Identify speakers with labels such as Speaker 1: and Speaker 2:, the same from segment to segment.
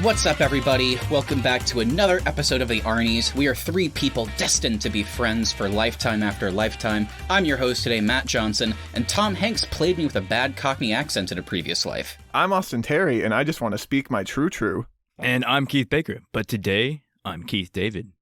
Speaker 1: What's up, everybody? Welcome back to another episode of the Arnies. We are three people destined to be friends for lifetime after lifetime. I'm your host today, Matt Johnson, and Tom Hanks played me with a bad Cockney accent in a previous life.
Speaker 2: I'm Austin Terry, and I just want to speak my true.
Speaker 3: And I'm Keith Baker, but today, I'm Keith David.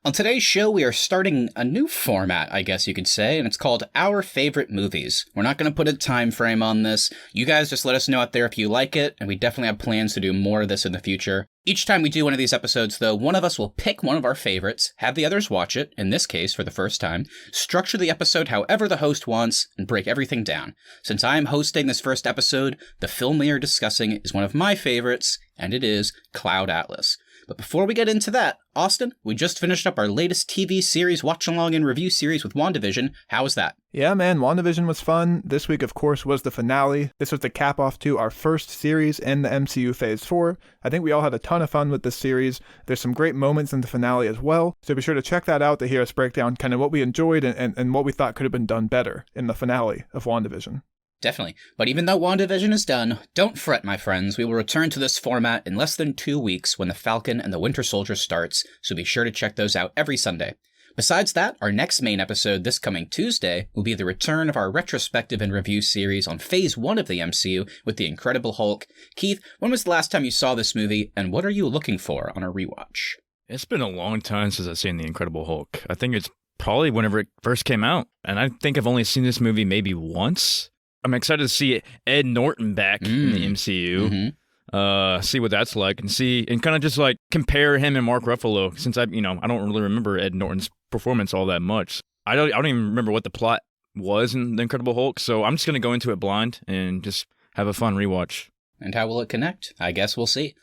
Speaker 1: On today's show, we are starting a new format, I guess you could say, and it's called Our Favorite Movies. We're not going to put a time frame on this. You guys just let us know out there if you like it, and we definitely have plans to do more of this in the future. Each time we do one of these episodes, though, one of us will pick one of our favorites, have the others watch it, in this case for the first time, structure the episode however the host wants, and break everything down. Since I am hosting this first episode, the film we are discussing is one of my favorites, and it is Cloud Atlas. But before we get into that, Austin, we just finished up our latest TV series watch-along and review series with WandaVision. How was that?
Speaker 2: Yeah, man, WandaVision was fun. This week, of course, was the finale. This was the cap-off to our first series in the MCU Phase 4. I think we all had a ton of fun with this series. There's some great moments in the finale as well, so be sure to check that out to hear us break down kind of what we enjoyed and what we thought could have been done better in the finale of WandaVision.
Speaker 1: Definitely. But even though WandaVision is done, don't fret, my friends. We will return to this format in less than 2 weeks when The Falcon and the Winter Soldier starts, so be sure to check those out every Sunday. Besides that, our next main episode this coming Tuesday will be the return of our retrospective and review series on Phase 1 of the MCU with The Incredible Hulk. Keith, when was the last time you saw this movie, and what are you looking for on a rewatch?
Speaker 3: It's been a long time since I've seen The Incredible Hulk. I think it's probably whenever it first came out, and I think I've only seen this movie maybe once. I'm excited to see Ed Norton back in the MCU, see what that's like, and kind of just like compare him and Mark Ruffalo, since I don't really remember Ed Norton's performance all that much. I don't even remember what the plot was in The Incredible Hulk, so I'm just going to go into it blind and just have a fun rewatch.
Speaker 1: And how will it connect? I guess we'll see.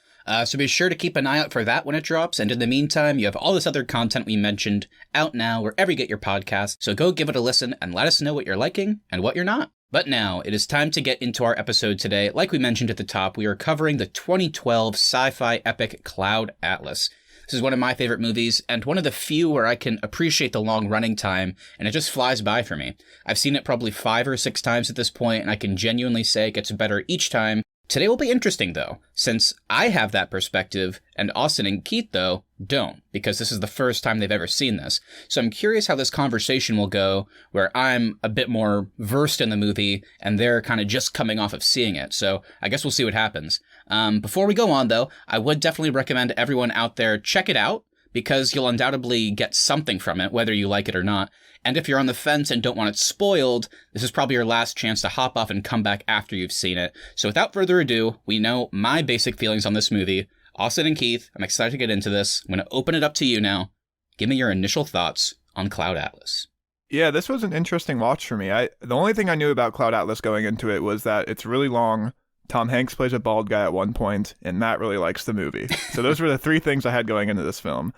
Speaker 1: So be sure to keep an eye out for that when it drops, and in the meantime, you have all this other content we mentioned out now wherever you get your podcasts, so go give it a listen and let us know what you're liking and what you're not. But now, it is time to get into our episode today. Like we mentioned at the top, we are covering the 2012 sci-fi epic Cloud Atlas. This is one of my favorite movies, and one of the few where I can appreciate the long running time, and it just flies by for me. I've seen it probably 5 or 6 times at this point, and I can genuinely say it gets better each time. Today will be interesting, though, since I have that perspective, and Austin and Keith, though, don't, because this is the first time they've ever seen this. So I'm curious how this conversation will go, where I'm a bit more versed in the movie, and they're kind of just coming off of seeing it. So I guess we'll see what happens. Before we go on, though, I would definitely recommend everyone out there check it out, because you'll undoubtedly get something from it, whether you like it or not. And if you're on the fence and don't want it spoiled, this is probably your last chance to hop off and come back after you've seen it. So without further ado, we know my basic feelings on this movie. Austin and Keith, I'm excited to get into this. I'm going to open it up to you now. Give me your initial thoughts on Cloud Atlas.
Speaker 2: Yeah, this was an interesting watch for me. The only thing I knew about Cloud Atlas going into it was that it's really long. Tom Hanks plays a bald guy at one point, and Matt really likes the movie. So those were the 3 things I had going into this film.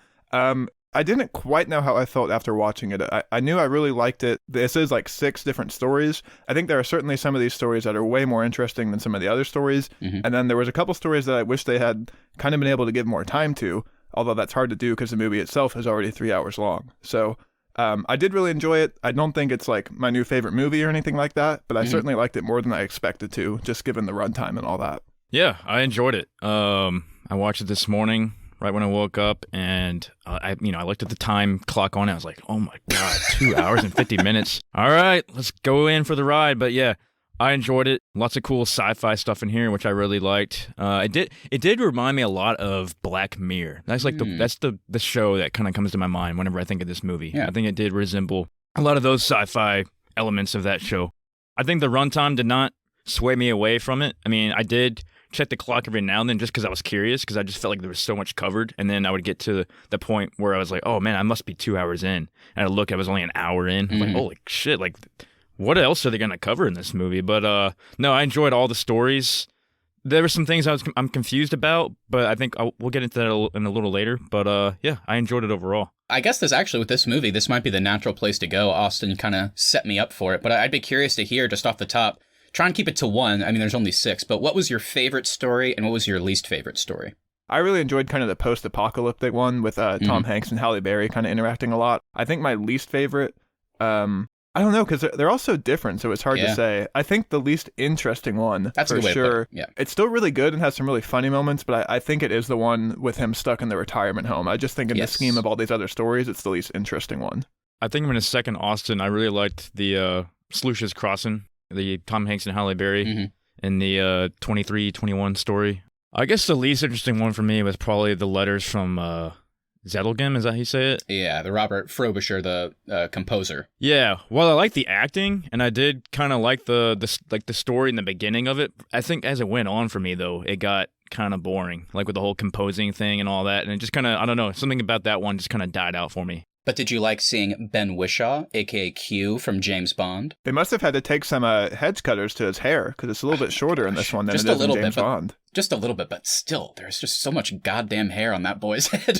Speaker 2: I didn't quite know how I felt after watching it. I knew I really liked it. This is like 6 different stories. I think there are certainly some of these stories that are way more interesting than some of the other stories. And then there was a couple stories that I wish they had kind of been able to give more time to, although that's hard to do because the movie itself is already 3 hours long. So I did really enjoy it. I don't think it's like my new favorite movie or anything like that, but I certainly liked it more than I expected to, just given the runtime and all that.
Speaker 3: Yeah, I enjoyed it. I watched it this morning, right when I woke up, and I looked at the time clock on it. I was like, oh my God, 2 hours and 50 minutes. All right, let's go in for the ride. But yeah, I enjoyed it. Lots of cool sci-fi stuff in here, which I really liked. It did remind me a lot of Black Mirror. That's like the show that kind of comes to my mind whenever I think of this movie. Yeah. I think it did resemble a lot of those sci-fi elements of that show. I think the runtime did not sway me away from it. I mean, I did check the clock every now and then just because I was curious, because I just felt like there was so much covered, and then I would get to the point where I was like, oh man, I must be 2 hours in, and I was only an hour in. I'm like, holy shit, like what else are they going to cover in this movie? But no, I enjoyed all the stories. There were some things I'm confused about, but I think we'll get into that in a little later. But yeah, I enjoyed it overall.
Speaker 1: I guess with this movie, this might be the natural place to go. Austin kind of set me up for it, but I'd be curious to hear just off the top. Try and keep it to 1. I mean, there's only 6, but what was your favorite story and what was your least favorite story?
Speaker 2: I really enjoyed kind of the post-apocalyptic one with Tom Hanks and Halle Berry kind of interacting a lot. I think my least favorite I don't know, because they're all so different, so it's hard to say. I think the least interesting one,
Speaker 1: That's
Speaker 2: for
Speaker 1: a good way to put
Speaker 2: sure.
Speaker 1: it. Yeah.
Speaker 2: It's still really good and has some really funny moments, but I think it is the one with him stuck in the retirement home. I just think in the scheme of all these other stories, it's the least interesting one.
Speaker 3: I think I'm going to second Austin. I really liked the Sluices Crossing, the Tom Hanks and Halle Berry in the 23-21 story. I guess the least interesting one for me was probably the letters from Zettelgem, is that how you say it?
Speaker 1: Yeah, the Robert Frobisher, the composer.
Speaker 3: Yeah, well, I like the acting, and I did kind of like the story in the beginning of it. I think as it went on for me, though, it got kind of boring, like with the whole composing thing and all that, and it just kind of, I don't know, something about that one just kind of died out for me.
Speaker 1: But did you like seeing Ben Whishaw, a.k.a. Q from James Bond?
Speaker 2: They must have had to take some hedge cutters to his hair, because it's a little bit shorter in this one than it is in James Bond.
Speaker 1: Just a little bit, but still, there's just so much goddamn hair on that boy's head.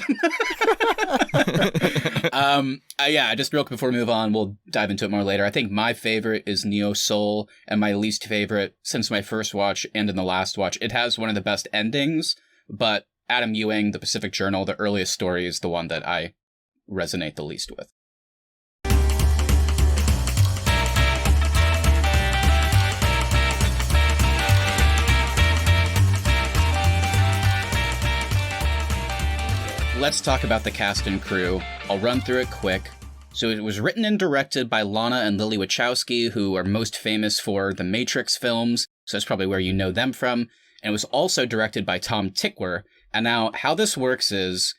Speaker 1: Yeah, just real quick before we move on, we'll dive into it more later. I think my favorite is Neo Soul, and my least favorite, since my first watch and in the last watch, it has one of the best endings, but Adam Ewing, The Pacific Journal, the earliest story, is the one that I resonate the least with. Let's talk about the cast and crew. I'll run through it quick. So it was written and directed by Lana and Lily Wachowski, who are most famous for the Matrix films, so that's probably where you know them from. And it was also directed by Tom Tykwer. And now, how this works is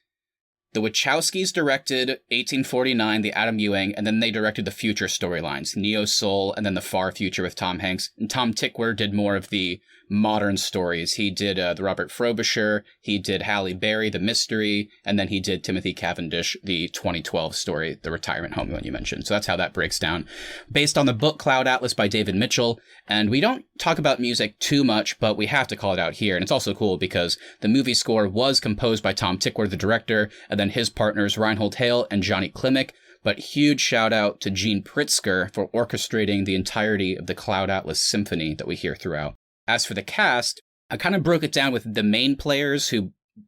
Speaker 1: the Wachowskis directed 1849, the Adam Ewing, and then they directed the future storylines, Neo Soul, and then the far future with Tom Hanks. And Tom Tykwer did more of the modern stories. He did the Robert Frobisher, he did Halle Berry, the mystery, and then he did Timothy Cavendish, the 2012 story, the retirement home one you mentioned. So that's how that breaks down. Based on the book Cloud Atlas by David Mitchell. And we don't talk about music too much, but we have to call it out here. And it's also cool because the movie score was composed by Tom Tykwer, the director, and then his partners Reinhold Hale and Johnny Klimek. But huge shout out to Gene Pritzker for orchestrating the entirety of the Cloud Atlas Symphony that we hear throughout. As for the cast, I kind of broke it down with the main players,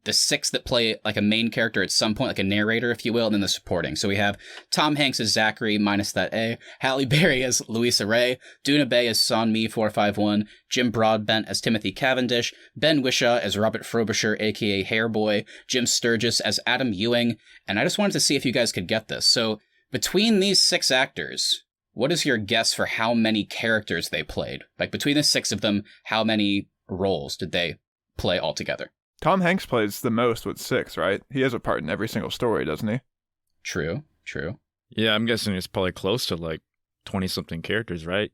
Speaker 1: the six that play like a main character at some point, like a narrator, if you will, and then the supporting. So we have Tom Hanks as Zachary, minus that A, Halle Berry as Louisa Ray, Duna Bay as Son Mi 451, Jim Broadbent as Timothy Cavendish, Ben Whishaw as Robert Frobisher, aka Hairboy, Jim Sturgis as Adam Ewing, and I just wanted to see if you guys could get this. So between these six actors, what is your guess for how many characters they played? Like, between the six of them, how many roles did they play altogether?
Speaker 2: Tom Hanks plays the most with 6, right? He has a part in every single story, doesn't he?
Speaker 1: True.
Speaker 3: Yeah, I'm guessing it's probably close to like 20-something characters, right?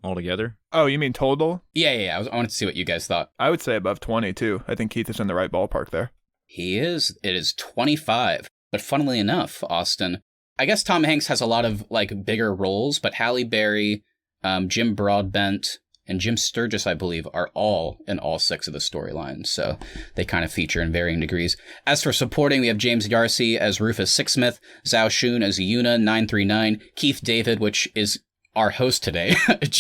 Speaker 3: Altogether?
Speaker 2: Oh, you mean total?
Speaker 1: Yeah. I wanted to see what you guys thought.
Speaker 2: I would say above 20, too. I think Keith is in the right ballpark there.
Speaker 1: He is. It is 25. But funnily enough, Austin, I guess Tom Hanks has a lot of like bigger roles, but Halle Berry, Jim Broadbent, and Jim Sturgis, I believe, are all in all 6 of the storylines. So they kind of feature in varying degrees. As for supporting, we have James Darcy as Rufus Sixsmith, Zhao Shun as Yuna 939, Keith David, which is our host today,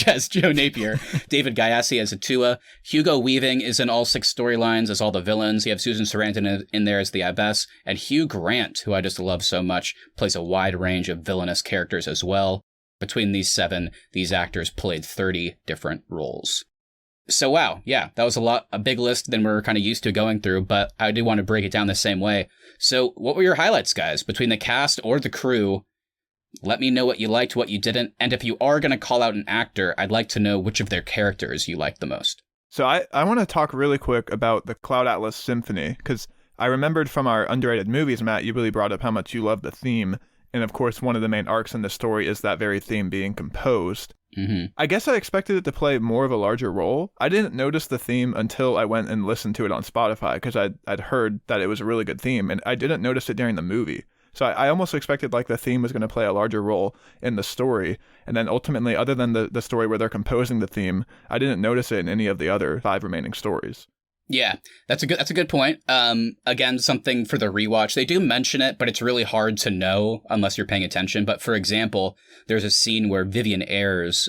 Speaker 1: as Joe Napier, David Gayassi as Atua, Hugo Weaving is in all 6 storylines as all the villains. You have Susan Sarandon in there as the Abbess, and Hugh Grant, who I just love so much, plays a wide range of villainous characters as well. Between these 7, these actors played 30 different roles. So wow, yeah, that was a big list than we're kind of used to going through, but I do want to break it down the same way. So what were your highlights, guys, between the cast or the crew? Let me know what you liked, what you didn't, and if you are going to call out an actor, I'd like to know which of their characters you liked the most.
Speaker 2: So I want to talk really quick about the Cloud Atlas Symphony, because I remembered from our underrated movies, Matt, you really brought up how much you love the theme, and of course one of the main arcs in the story is that very theme being composed.
Speaker 1: Mm-hmm.
Speaker 2: I guess I expected it to play more of a larger role. I didn't notice the theme until I went and listened to it on Spotify, because I'd heard that it was a really good theme, and I didn't notice it during the movie. So I almost expected like the theme was going to play a larger role in the story. And then ultimately, other than the story where they're composing the theme, I didn't notice it in any of the other 5 remaining stories.
Speaker 1: Yeah, that's a good point. Again, something for the rewatch. They do mention it, but it's really hard to know unless you're paying attention. But for example, there's a scene where Vivian Ayres,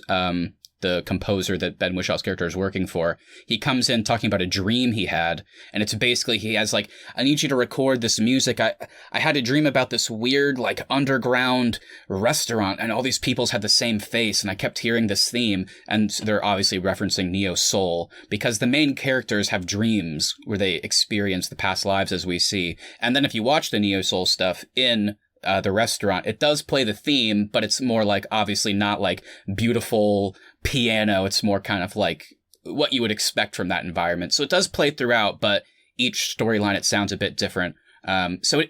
Speaker 1: the composer that Ben Wishaw's character is working for, he comes in talking about a dream he had. And it's basically, he has like, I need you to record this music. I had a dream about this weird, like, underground restaurant, and all these peoples had the same face, and I kept hearing this theme. And they're obviously referencing Neo Soul, because the main characters have dreams where they experience the past lives as we see. And then if you watch the Neo Soul stuff in the restaurant, it does play the theme, but it's more like, obviously not like beautiful piano. It's more kind of like what you would expect from that environment. So it does play throughout, but each storyline, it sounds a bit different.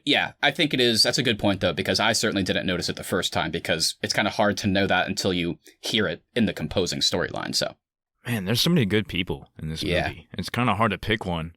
Speaker 1: Yeah, I think it is. That's a good point, though, because I certainly didn't notice it the first time, because it's kind of hard to know that until you hear it in the composing storyline. So,
Speaker 3: man, there's so many good people in this movie. It's kind of hard to pick one.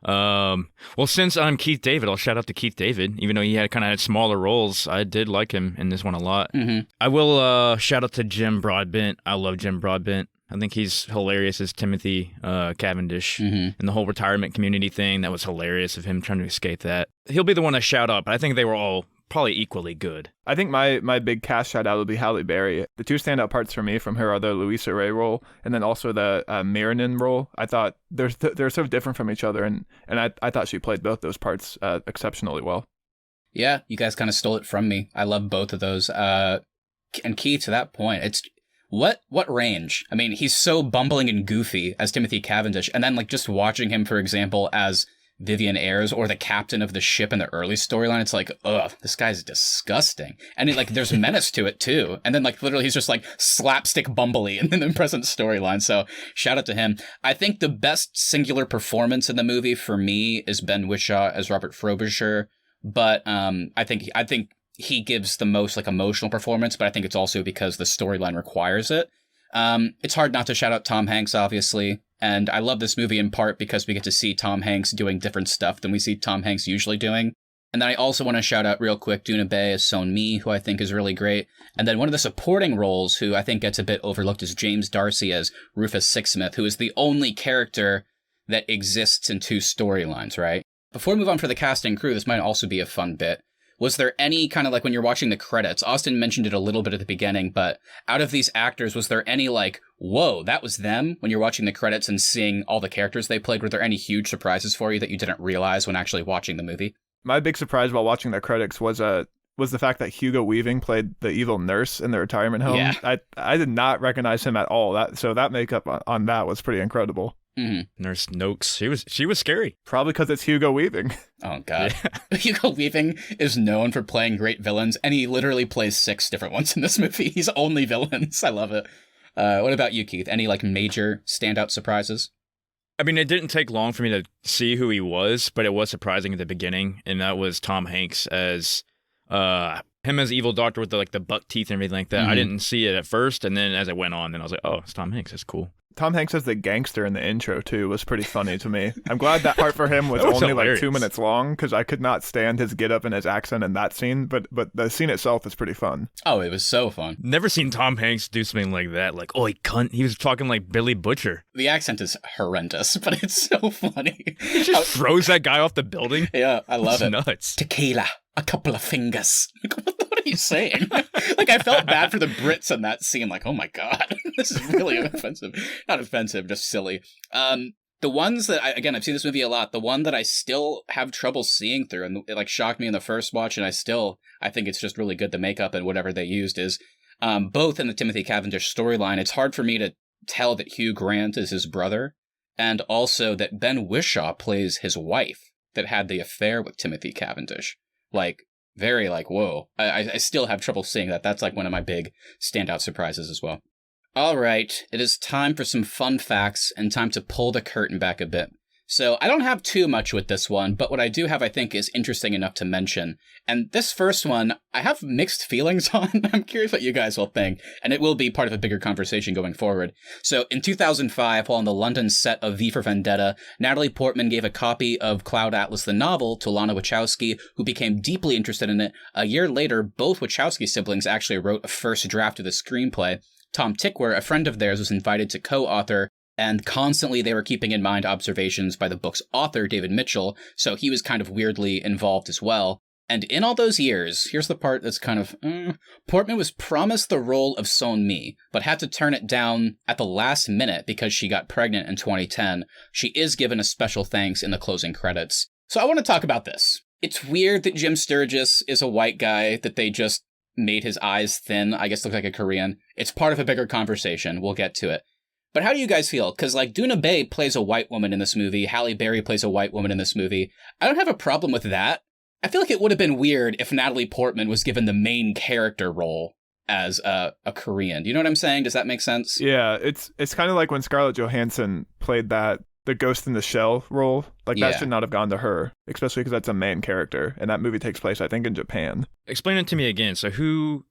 Speaker 3: Well, since I'm Keith David, I'll shout out to Keith David. Even though he had smaller roles, I did like him in this one a lot.
Speaker 1: Mm-hmm.
Speaker 3: I will shout out to Jim Broadbent. I love Jim Broadbent. I think he's hilarious as Timothy Cavendish, and the whole retirement community thing. That was hilarious of him trying to escape that. He'll be the one to shout out, but I think they were all probably equally good.
Speaker 2: I think my big cast shout out will be Halle Berry. The two standout parts for me from her are the Louisa Ray role and then also the Mirinen role. I thought they're sort of different from each other, and I thought she played both those parts exceptionally well.
Speaker 1: Yeah, you guys kind of stole it from me. I love both of those. And Keith, to that point, it's what range? I mean, he's so bumbling and goofy as Timothy Cavendish, and then like just watching him, for example, as Vivian Ayres or the captain of the ship in the early storyline, it's like, ugh, this guy's disgusting. And there's menace to it too. And then like literally he's just like slapstick bumbly in the present storyline. So shout out to him. I think the best singular performance in the movie for me is Ben Whishaw as Robert Frobisher. But I think he gives the most like emotional performance, but I think it's also because the storyline requires it. It's hard not to shout out Tom Hanks, obviously. And I love this movie in part because we get to see Tom Hanks doing different stuff than we see Tom Hanks usually doing. And then I also want to shout out real quick Duna Bay as Son Mi, who I think is really great. And then one of the supporting roles who I think gets a bit overlooked is James Darcy as Rufus Sixsmith, who is the only character that exists in two storylines, right? Before we move on for the cast and crew, this might also be a fun bit. Was there any kind of like when you're watching the credits, Austin mentioned it a little bit at the beginning, but out of these actors, was there any like, whoa, that was them when you're watching the credits and seeing all the characters they played? Were there any huge surprises for you that you didn't realize when actually watching the movie?
Speaker 2: My big surprise while watching the credits was the fact that Hugo Weaving played the evil nurse in the retirement home.
Speaker 1: Yeah.
Speaker 2: I did not recognize him at all. So that makeup on that was pretty incredible.
Speaker 1: Mm-hmm.
Speaker 3: Nurse Noakes, she was scary.
Speaker 2: Probably because it's Hugo Weaving.
Speaker 1: Oh, God. Yeah. Hugo Weaving is known for playing great villains, and he literally plays 6 different ones in this movie. He's only villains. I love it. What about you, Keith? Any like major standout surprises?
Speaker 3: I mean, it didn't take long for me to see who he was, but it was surprising at the beginning, and that was Tom Hanks as him as evil doctor with the buck teeth and everything like that.
Speaker 1: Mm-hmm.
Speaker 3: I didn't see it at first, and then as it went on, then I was like, oh, it's Tom Hanks. That's cool.
Speaker 2: Tom Hanks as the gangster in the intro, too, was pretty funny to me. I'm glad that part for him was only
Speaker 3: hilarious.
Speaker 2: like 2 minutes long, because I could not stand his get-up and his accent in that scene, but the scene itself is pretty fun.
Speaker 1: Oh, it was so fun.
Speaker 3: Never seen Tom Hanks do something like that. Like, oh, he cunt. He was talking like Billy Butcher.
Speaker 1: The accent is horrendous, but it's so funny.
Speaker 3: He just throws that guy off the building.
Speaker 1: Yeah, I love it.
Speaker 3: Nuts.
Speaker 1: Tequila, a couple of fingers. What are you saying? Like, I felt bad for the Brits in that scene. Like, oh my God, this is really offensive. Not offensive, just silly. The ones that, I've seen this movie a lot. The one that I still have trouble seeing through, and it like shocked me in the first watch, and I think it's just really good, the makeup and whatever they used, is both in the Timothy Cavendish storyline. It's hard for me to tell that Hugh Grant is his brother, and also that Ben Whishaw plays his wife that had the affair with Timothy Cavendish. Like, very like, whoa. I still have trouble seeing that. That's like one of my big standout surprises as well. All right, it is time for some fun facts and time to pull the curtain back a bit. So I don't have too much with this one, but what I do have, I think, is interesting enough to mention. And this first one, I have mixed feelings on. I'm curious what you guys will think, and it will be part of a bigger conversation going forward. So in 2005, while on the London set of V for Vendetta, Natalie Portman gave a copy of Cloud Atlas the novel to Lana Wachowski, who became deeply interested in it. A year later, both Wachowski siblings actually wrote a first draft of the screenplay. Tom Tykwer, a friend of theirs, was invited to co-author, and constantly they were keeping in mind observations by the book's author, David Mitchell, so he was kind of weirdly involved as well. And in all those years, here's the part that's kind of, Portman was promised the role of Seon-mi, but had to turn it down at the last minute because she got pregnant in 2010. She is given a special thanks in the closing credits. So I want to talk about this. It's weird that Jim Sturgis is a white guy, that they just made his eyes thin, I guess look like a Korean. It's part of a bigger conversation. We'll get to it. But how do you guys feel? Because, like, Doona Bae plays a white woman in this movie. Halle Berry plays a white woman in this movie. I don't have a problem with that. I feel like it would have been weird if Natalie Portman was given the main character role as a Korean. You know what I'm saying? Does that make sense?
Speaker 2: Yeah, it's kind of like when Scarlett Johansson played the Ghost in the Shell role. Like, that should not have gone to her, especially because that's a main character, and that movie takes place, I think, in Japan.
Speaker 3: Explain it to me again. So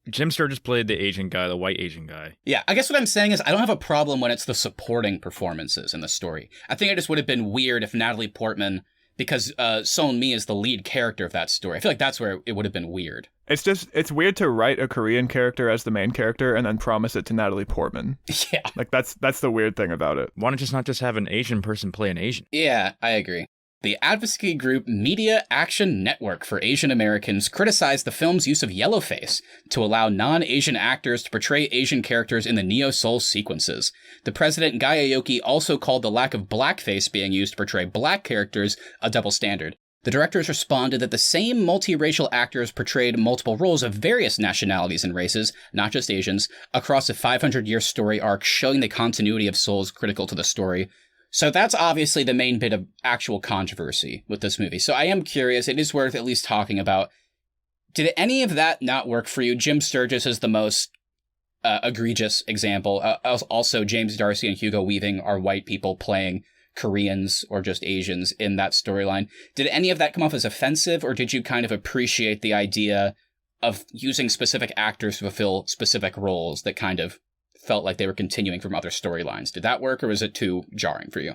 Speaker 3: Jim Sturgis played the Asian guy, the white Asian guy.
Speaker 1: Yeah, I guess what I'm saying is I don't have a problem when it's the supporting performances in the story. I think it just would have been weird if Natalie Portman, because Seon-mi is the lead character of that story. I feel like that's where it would have been weird.
Speaker 2: It's weird to write a Korean character as the main character and then promise it to Natalie Portman.
Speaker 1: Yeah.
Speaker 2: Like, that's the weird thing about it.
Speaker 3: Why not just have an Asian person play an Asian?
Speaker 1: Yeah, I agree. The advocacy group Media Action Network for Asian Americans criticized the film's use of yellowface to allow non-Asian actors to portray Asian characters in the neo-soul sequences. The president, Guy Aoki, also called the lack of blackface being used to portray black characters a double standard. The directors responded that the same multiracial actors portrayed multiple roles of various nationalities and races, not just Asians, across a 500-year story arc showing the continuity of souls critical to the story. So that's obviously the main bit of actual controversy with this movie. So I am curious, it is worth at least talking about, did any of that not work for you? Jim Sturgis is the most egregious example. Also, James D'Arcy and Hugo Weaving are white people playing Koreans or just Asians in that storyline. Did any of that come off as offensive, or did you kind of appreciate the idea of using specific actors to fulfill specific roles that kind of felt like they were continuing from other storylines? Did that work, or was it too jarring for you?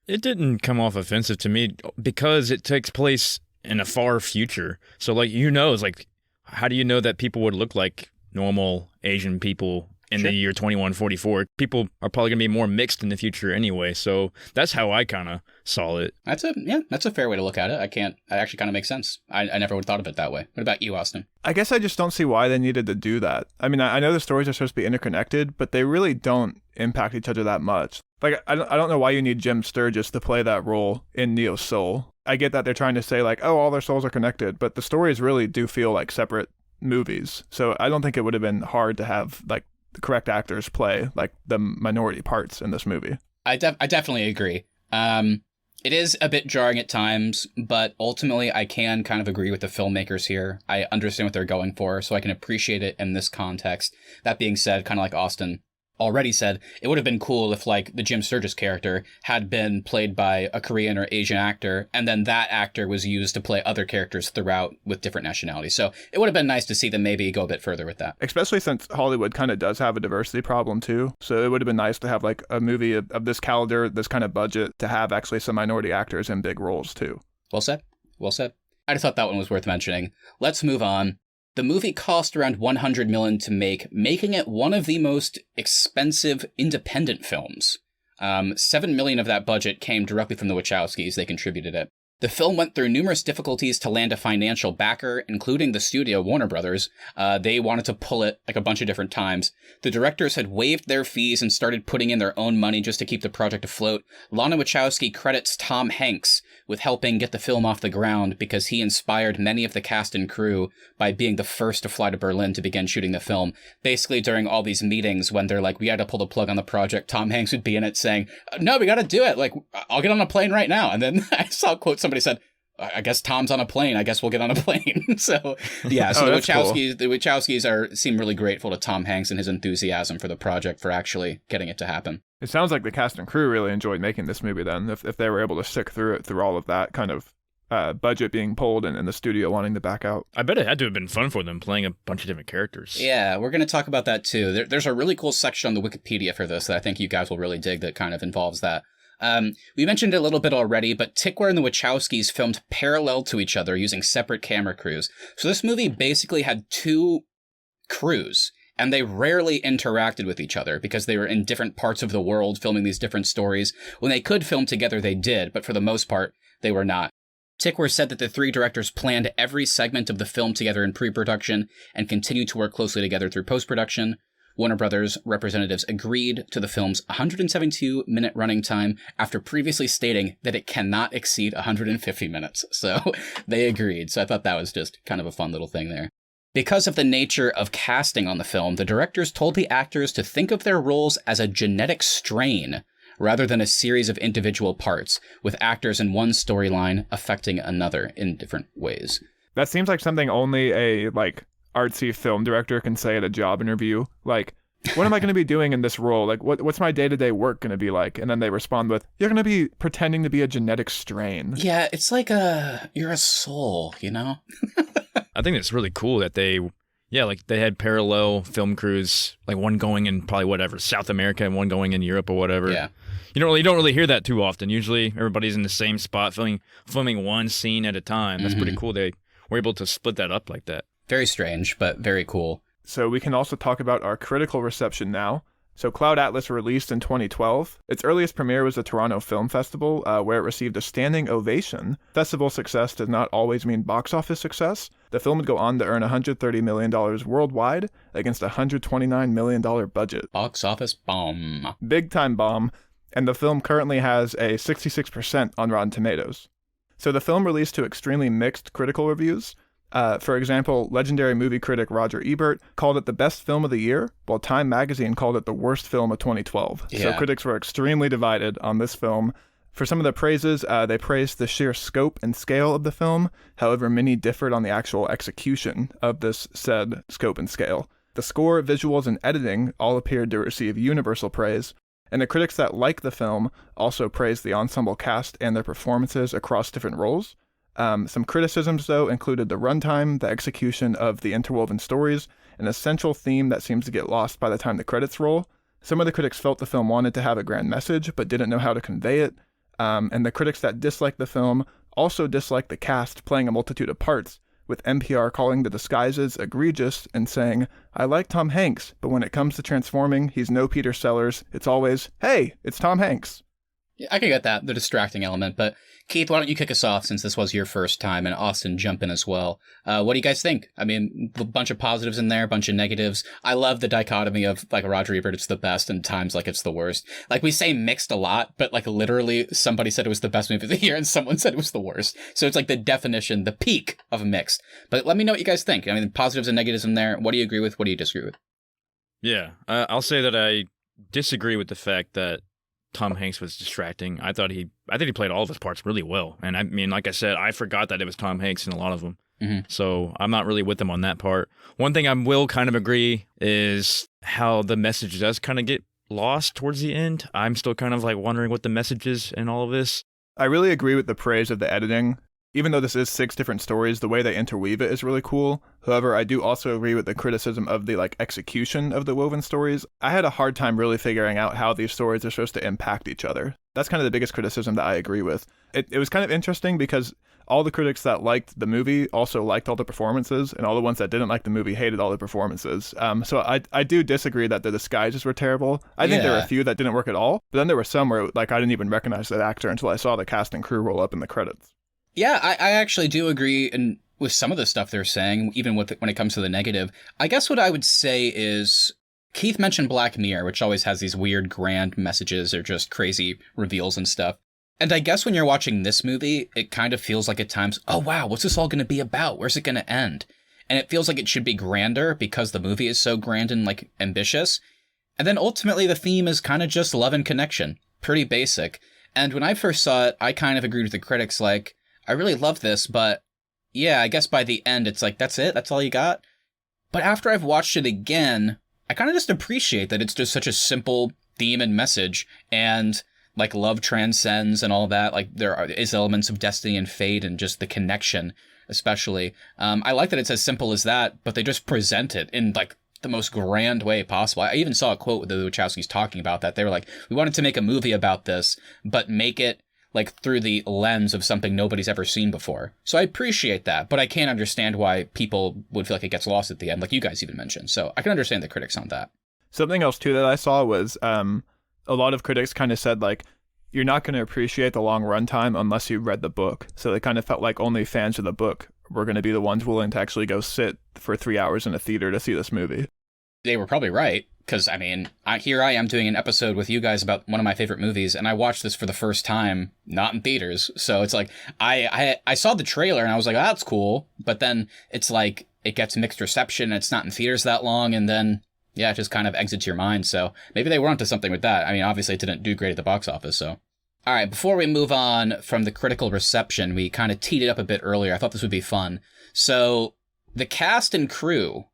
Speaker 3: It didn't come off offensive to me because it takes place in a far future. So, like, it's like, how do you know that people would look like normal Asian people in the year 2144? People are probably going to be more mixed in the future anyway. So that's how I kind of saw it.
Speaker 1: That's a fair way to look at it. It actually kind of makes sense. I never would have thought of it that way. What about you, Austin?
Speaker 2: I guess I just don't see why they needed to do that. I mean, I know the stories are supposed to be interconnected, but they really don't impact each other that much. Like, I don't know why you need Jim Sturgis to play that role in Neo Soul. I get that they're trying to say, like, oh, all their souls are connected, but the stories really do feel like separate movies. So I don't think it would have been hard to have, like, the correct actors play, like, the minority parts in this movie.
Speaker 1: I definitely agree. It is a bit jarring at times, but ultimately I can kind of agree with the filmmakers here. I understand what they're going for, so I can appreciate it in this context. That being said, kind of like Austin already said, it would have been cool if, like, the Jim Sturgis character had been played by a Korean or Asian actor, and then that actor was used to play other characters throughout with different nationalities. So it would have been nice to see them maybe go a bit further with that.
Speaker 2: Especially since Hollywood kind of does have a diversity problem too. So it would have been nice to have, like, a movie of this caliber, this kind of budget, to have actually some minority actors in big roles too.
Speaker 1: Well said. Well said. I just thought that one was worth mentioning. Let's move on. The movie cost around $100 million to make, making it one of the most expensive independent films. $7 million of that budget came directly from the Wachowskis. They contributed it. The film went through numerous difficulties to land a financial backer, including the studio Warner Brothers. They wanted to pull it like a bunch of different times. The directors had waived their fees and started putting in their own money just to keep the project afloat. Lana Wachowski credits Tom Hanks with helping get the film off the ground because he inspired many of the cast and crew by being the first to fly to Berlin to begin shooting the film. Basically, during all these meetings when they're like, we had to pull the plug on the project, Tom Hanks would be in it saying, no, we got to do it. Like, I'll get on a plane right now. And then I saw a quote, somebody said, I guess Tom's on a plane. I guess we'll get on a plane. So, yeah. So the Wachowskis seem really grateful to Tom Hanks and his enthusiasm for the project for actually getting it to happen.
Speaker 2: It sounds like the cast and crew really enjoyed making this movie then, if they were able to stick through it, through all of that kind of budget being pulled and the studio wanting to back out.
Speaker 3: I bet it had to have been fun for them playing a bunch of different characters.
Speaker 1: Yeah, we're going to talk about that too. There's a really cool section on the Wikipedia for this that I think you guys will really dig that kind of involves that. We mentioned it a little bit already, but Tickware and the Wachowskis filmed parallel to each other using separate camera crews. So this movie basically had two crews, and they rarely interacted with each other because they were in different parts of the world filming these different stories. When they could film together, they did, but for the most part, they were not. Tickwer said that the three directors planned every segment of the film together in pre-production and continued to work closely together through post-production. Warner Brothers representatives agreed to the film's 172-minute running time after previously stating that it cannot exceed 150 minutes. So they agreed. So I thought that was just kind of a fun little thing there. Because of the nature of casting on the film, the directors told the actors to think of their roles as a genetic strain rather than a series of individual parts, with actors in one storyline affecting another in different ways.
Speaker 2: That seems like something only a, artsy film director can say at a job interview. Like, what am I going to be doing in this role? Like, what's my day-to-day work going to be like? And then they respond with, you're going to be pretending to be a genetic strain.
Speaker 1: Yeah, it's like you're a soul, you know?
Speaker 3: I think it's really cool that they had parallel film crews, like one going in probably South America and one going in Europe or whatever.
Speaker 1: Yeah.
Speaker 3: You don't really hear that too often. Usually everybody's in the same spot filming one scene at a time. That's pretty cool. They were able to split that up like that.
Speaker 1: Very strange, but very cool.
Speaker 2: So we can also talk about our critical reception now. So Cloud Atlas released in 2012. Its earliest premiere was the Toronto Film Festival, where it received a standing ovation. Festival success does not always mean box office success. The film would go on to earn $130 million worldwide against a $129 million budget.
Speaker 1: Box office bomb.
Speaker 2: Big time bomb. And the film currently has a 66% on Rotten Tomatoes. So the film released to extremely mixed critical reviews. For example, legendary movie critic Roger Ebert called it the best film of the year, while Time magazine called it the worst film of 2012.
Speaker 1: Yeah.
Speaker 2: So critics were extremely divided on this film. For some of the praises, they praised the sheer scope and scale of the film. However, many differed on the actual execution of this said scope and scale. The score, visuals, and editing all appeared to receive universal praise. And the critics that liked the film also praised the ensemble cast and their performances across different roles. Some criticisms, though, included the runtime, the execution of the interwoven stories, an essential theme that seems to get lost by the time the credits roll. Some of the critics felt the film wanted to have a grand message, but didn't know how to convey it. And the critics that disliked the film also disliked the cast playing a multitude of parts, with NPR calling the disguises egregious and saying, I like Tom Hanks, but when it comes to transforming, he's no Peter Sellers. It's always, hey, it's Tom Hanks.
Speaker 1: Yeah, I can get that, the distracting element, but Keith, why don't you kick us off since this was your first time, and Austin jump in as well. What do you guys think? I mean, a bunch of positives in there, a bunch of negatives. I love the dichotomy of, Roger Ebert, it's the best, and times it's the worst. We say mixed a lot, but, literally, somebody said it was the best movie of the year, and someone said it was the worst. So it's, the definition, the peak of mixed. But let me know what you guys think. I mean, positives and negatives in there. What do you agree with? What do you disagree with?
Speaker 3: Yeah, I'll say that I disagree with the fact that Tom Hanks was distracting. I think he played all of his parts really well. And I mean, like I said, I forgot that it was Tom Hanks in a lot of them. Mm-hmm. So I'm not really with him on that part. One thing I will kind of agree is how the message does kind of get lost towards the end. I'm still kind of wondering what the message is in all of this.
Speaker 2: I really agree with the praise of the editing. Even though this is 6 different stories, the way they interweave it is really cool. However, I do also agree with the criticism of the execution of the woven stories. I had a hard time really figuring out how these stories are supposed to impact each other. That's kind of the biggest criticism that I agree with. It was kind of interesting because all the critics that liked the movie also liked all the performances, and all the ones that didn't like the movie hated all the performances. So I do disagree that the disguises were terrible. I think there were a few that didn't work at all, but then there were some where I didn't even recognize that actor until I saw the cast and crew roll up in the credits.
Speaker 1: Yeah, I actually do agree with some of the stuff they're saying, even when it comes to the negative. I guess what I would say is, Keith mentioned Black Mirror, which always has these weird grand messages or just crazy reveals and stuff. And I guess when you're watching this movie, it kind of feels like at times, oh wow, what's this all going to be about? Where's it going to end? And it feels like it should be grander because the movie is so grand and ambitious. And then ultimately the theme is kind of just love and connection. Pretty basic. And when I first saw it, I kind of agreed with the critics, I really love this, but yeah, I guess by the end, it's that's it? That's all you got? But after I've watched it again, I kind of just appreciate that it's just such a simple theme and message, and love transcends and all that. There is elements of destiny and fate and just the connection, especially. I like that it's as simple as that, but they just present it in the most grand way possible. I even saw a quote with the Wachowskis talking about that. They were we wanted to make a movie about this, but make it through the lens of something nobody's ever seen before. So I appreciate that, but I can't understand why people would feel it gets lost at the end, like you guys even mentioned. So I can understand the critics on that.
Speaker 2: Something else, too, that I saw was a lot of critics kind of said, you're not going to appreciate the long runtime unless you read the book. So it kind of felt like only fans of the book were going to be the ones willing to actually go sit for 3 hours in a theater to see this movie.
Speaker 1: They were probably right, because, I mean, here I am doing an episode with you guys about one of my favorite movies, and I watched this for the first time, not in theaters. So it's like, I saw the trailer, and I was like, oh, that's cool. But then it's like, it gets mixed reception, and it's not in theaters that long, and then, yeah, it just kind of exits your mind. So maybe they were onto something with that. I mean, obviously it didn't do great at the box office, so. All right, before we move on from the critical reception, we kind of teed it up a bit earlier. I thought this would be fun. So the cast and crew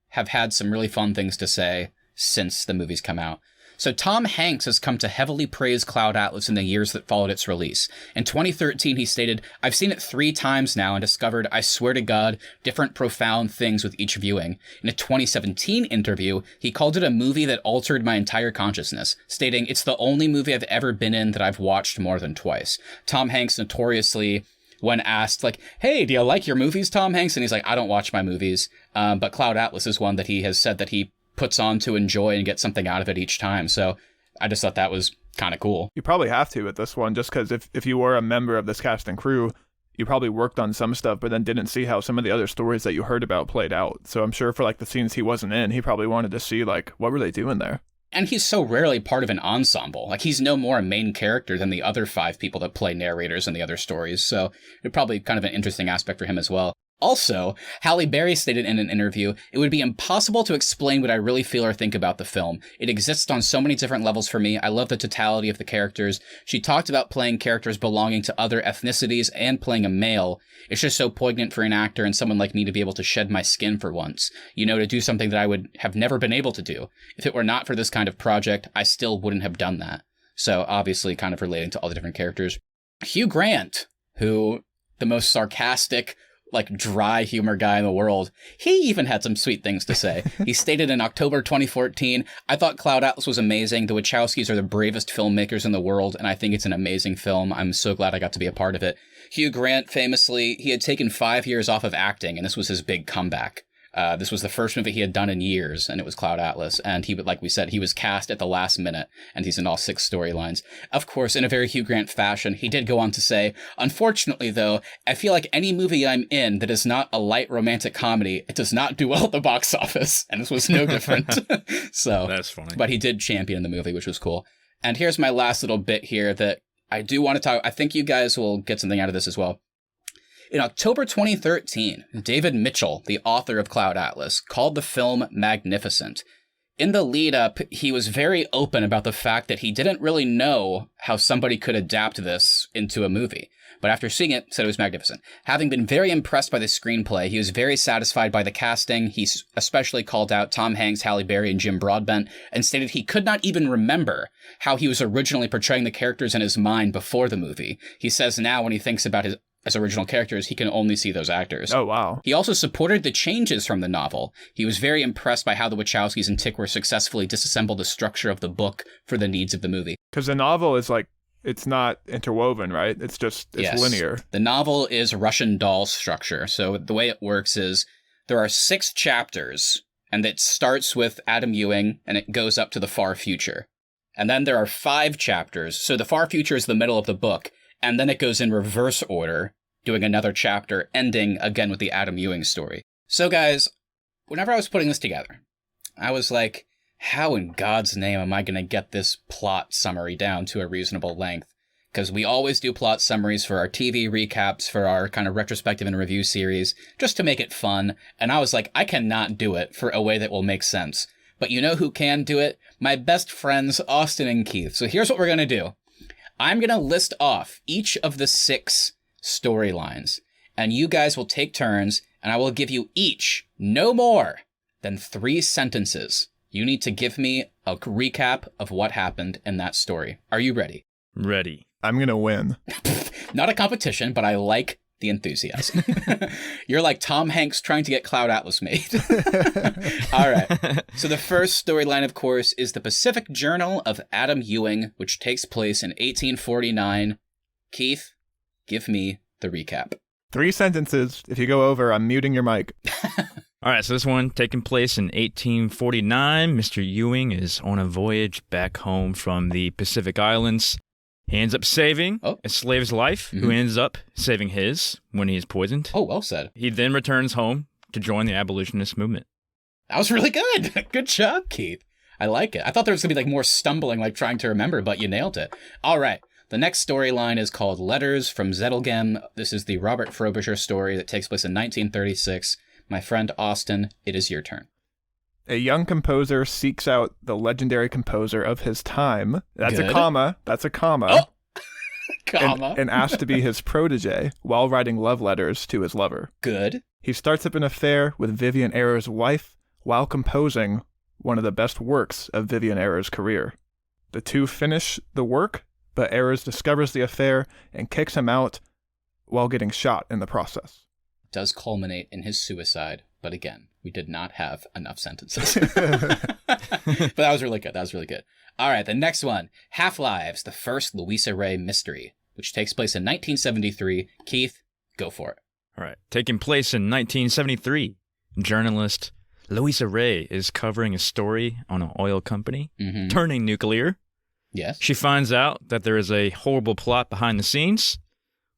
Speaker 1: have had some really fun things to say since the movie's come out. So Tom Hanks has come to heavily praise Cloud Atlas in the years that followed its release. In 2013, he stated, "I've seen it 3 times now and discovered, I swear to God, different profound things with each viewing." In a 2017 interview, he called it a movie that altered my entire consciousness, stating, "It's the only movie I've ever been in that I've watched more than twice." Tom Hanks notoriously, when asked, like, "Hey, do you like your movies, Tom Hanks?" And he's like, "I don't watch my movies." But Cloud Atlas is one that he has said that he puts on to enjoy and get something out of it each time. So I just thought that was kind of cool.
Speaker 2: You probably have to with this one, just because if you were a member of this cast and crew, you probably worked on some stuff, but then didn't see how some of the other stories that you heard about played out. So I'm sure for like the scenes he wasn't in, he probably wanted to see like, what were they doing there?
Speaker 1: And he's so rarely part of an ensemble. Like, he's no more a main character than the other 5 people that play narrators in the other stories. So it's probably kind of an interesting aspect for him as well. Also, Halle Berry stated in an interview, "It would be impossible to explain what I really feel or think about the film. It exists on so many different levels for me. I love the totality of the characters." She talked about playing characters belonging to other ethnicities and playing a male. "It's just so poignant for an actor and someone like me to be able to shed my skin for once. You know, to do something that I would have never been able to do. If it were not for this kind of project, I still wouldn't have done that." So obviously kind of relating to all the different characters. Hugh Grant, who the most sarcastic, like, dry humor guy in the world, he even had some sweet things to say. He stated in October 2014, "I thought Cloud Atlas was amazing. The Wachowskis are the bravest filmmakers in the world, and I think it's an amazing film. I'm so glad I got to be a part of it." Hugh Grant, famously, he had taken 5 years off of acting, and this was his big comeback. This was the first movie he had done in years, and it was Cloud Atlas. And he, like we said, he was cast at the last minute, and he's in all 6 storylines. Of course, in a very Hugh Grant fashion, he did go on to say, "Unfortunately, though, I feel like any movie I'm in that is not a light romantic comedy, it does not do well at the box office." And this was no different. So
Speaker 3: That's funny.
Speaker 1: But he did champion the movie, which was cool. And here's my last little bit here that I do want to talk. I think you guys will get something out of this as well. In October 2013, David Mitchell, the author of Cloud Atlas, called the film magnificent. In the lead-up, he was very open about the fact that he didn't really know how somebody could adapt this into a movie. But after seeing it, said it was magnificent. Having been very impressed by the screenplay, he was very satisfied by the casting. He especially called out Tom Hanks, Halle Berry, and Jim Broadbent, and stated he could not even remember how he was originally portraying the characters in his mind before the movie. He says now when he thinks about his original characters, he can only see those actors.
Speaker 2: Oh, wow.
Speaker 1: He also supported the changes from the novel. He was very impressed by how the Wachowskis and Tickwer successfully disassembled the structure of the book for the needs of the movie.
Speaker 2: Because the novel is like, it's not interwoven, right? It's
Speaker 1: Yes.
Speaker 2: linear.
Speaker 1: The novel is Russian doll structure. So the way it works is there are 6 chapters, and it starts with Adam Ewing, and it goes up to the far future. And then there are 5 chapters. So the far future is the middle of the book. And then it goes in reverse order, doing another chapter, ending again with the Adam Ewing story. So guys, whenever I was putting this together, I was like, how in God's name am I going to get this plot summary down to a reasonable length? Because we always do plot summaries for our TV recaps, for our kind of retrospective and review series, just to make it fun. And I was like, I cannot do it for a way that will make sense. But you know who can do it? My best friends, Austin and Keith. So here's what we're going to do. I'm going to list off each of the 6 storylines, and you guys will take turns, and I will give you each no more than 3 sentences. You need to give me a recap of what happened in that story. Are you ready?
Speaker 3: Ready.
Speaker 2: I'm going to win.
Speaker 1: Not a competition, but I like the enthusiasm. You're like Tom Hanks trying to get Cloud Atlas made. All right. So the first storyline, of course, is the Pacific Journal of Adam Ewing, which takes place in 1849. Keith, give me the recap.
Speaker 2: 3 sentences. If you go over, I'm muting your mic.
Speaker 3: All right, so this one taking place in 1849. Mr. Ewing is on a voyage back home from the Pacific Islands. He ends up saving a slave's life, who ends up saving his when he is poisoned.
Speaker 1: Oh, well said.
Speaker 3: He then returns home to join the abolitionist movement.
Speaker 1: That was really good. Good job, Keith. I like it. I thought there was going to be like more stumbling, like trying to remember, but you nailed it. All right. The next storyline is called Letters from Zettelgem. This is the Robert Frobisher story that takes place in 1936. My friend Austin, it is your turn.
Speaker 2: A young composer seeks out the legendary composer of his time. That's
Speaker 1: Good.
Speaker 2: a comma. That's a comma.
Speaker 1: Oh! Comma.
Speaker 2: And asked to be his protege while writing love letters to his lover.
Speaker 1: Good.
Speaker 2: He starts up an affair with Vivian Ayre's wife while composing one of the best works of Vivian Ayre's career. The two finish the work, but Ayres discovers the affair and kicks him out while getting shot in the process.
Speaker 1: Does culminate in his suicide, but again, we did not have enough sentences. But that was really good. That was really good. All right, the next one, Half-Lives, the first Louisa Ray mystery, which takes place in 1973. Keith, go for it.
Speaker 3: All right. Taking place in 1973, journalist Louisa Ray is covering a story on an oil company turning nuclear.
Speaker 1: Yes.
Speaker 3: She finds out that there is a horrible plot behind the scenes.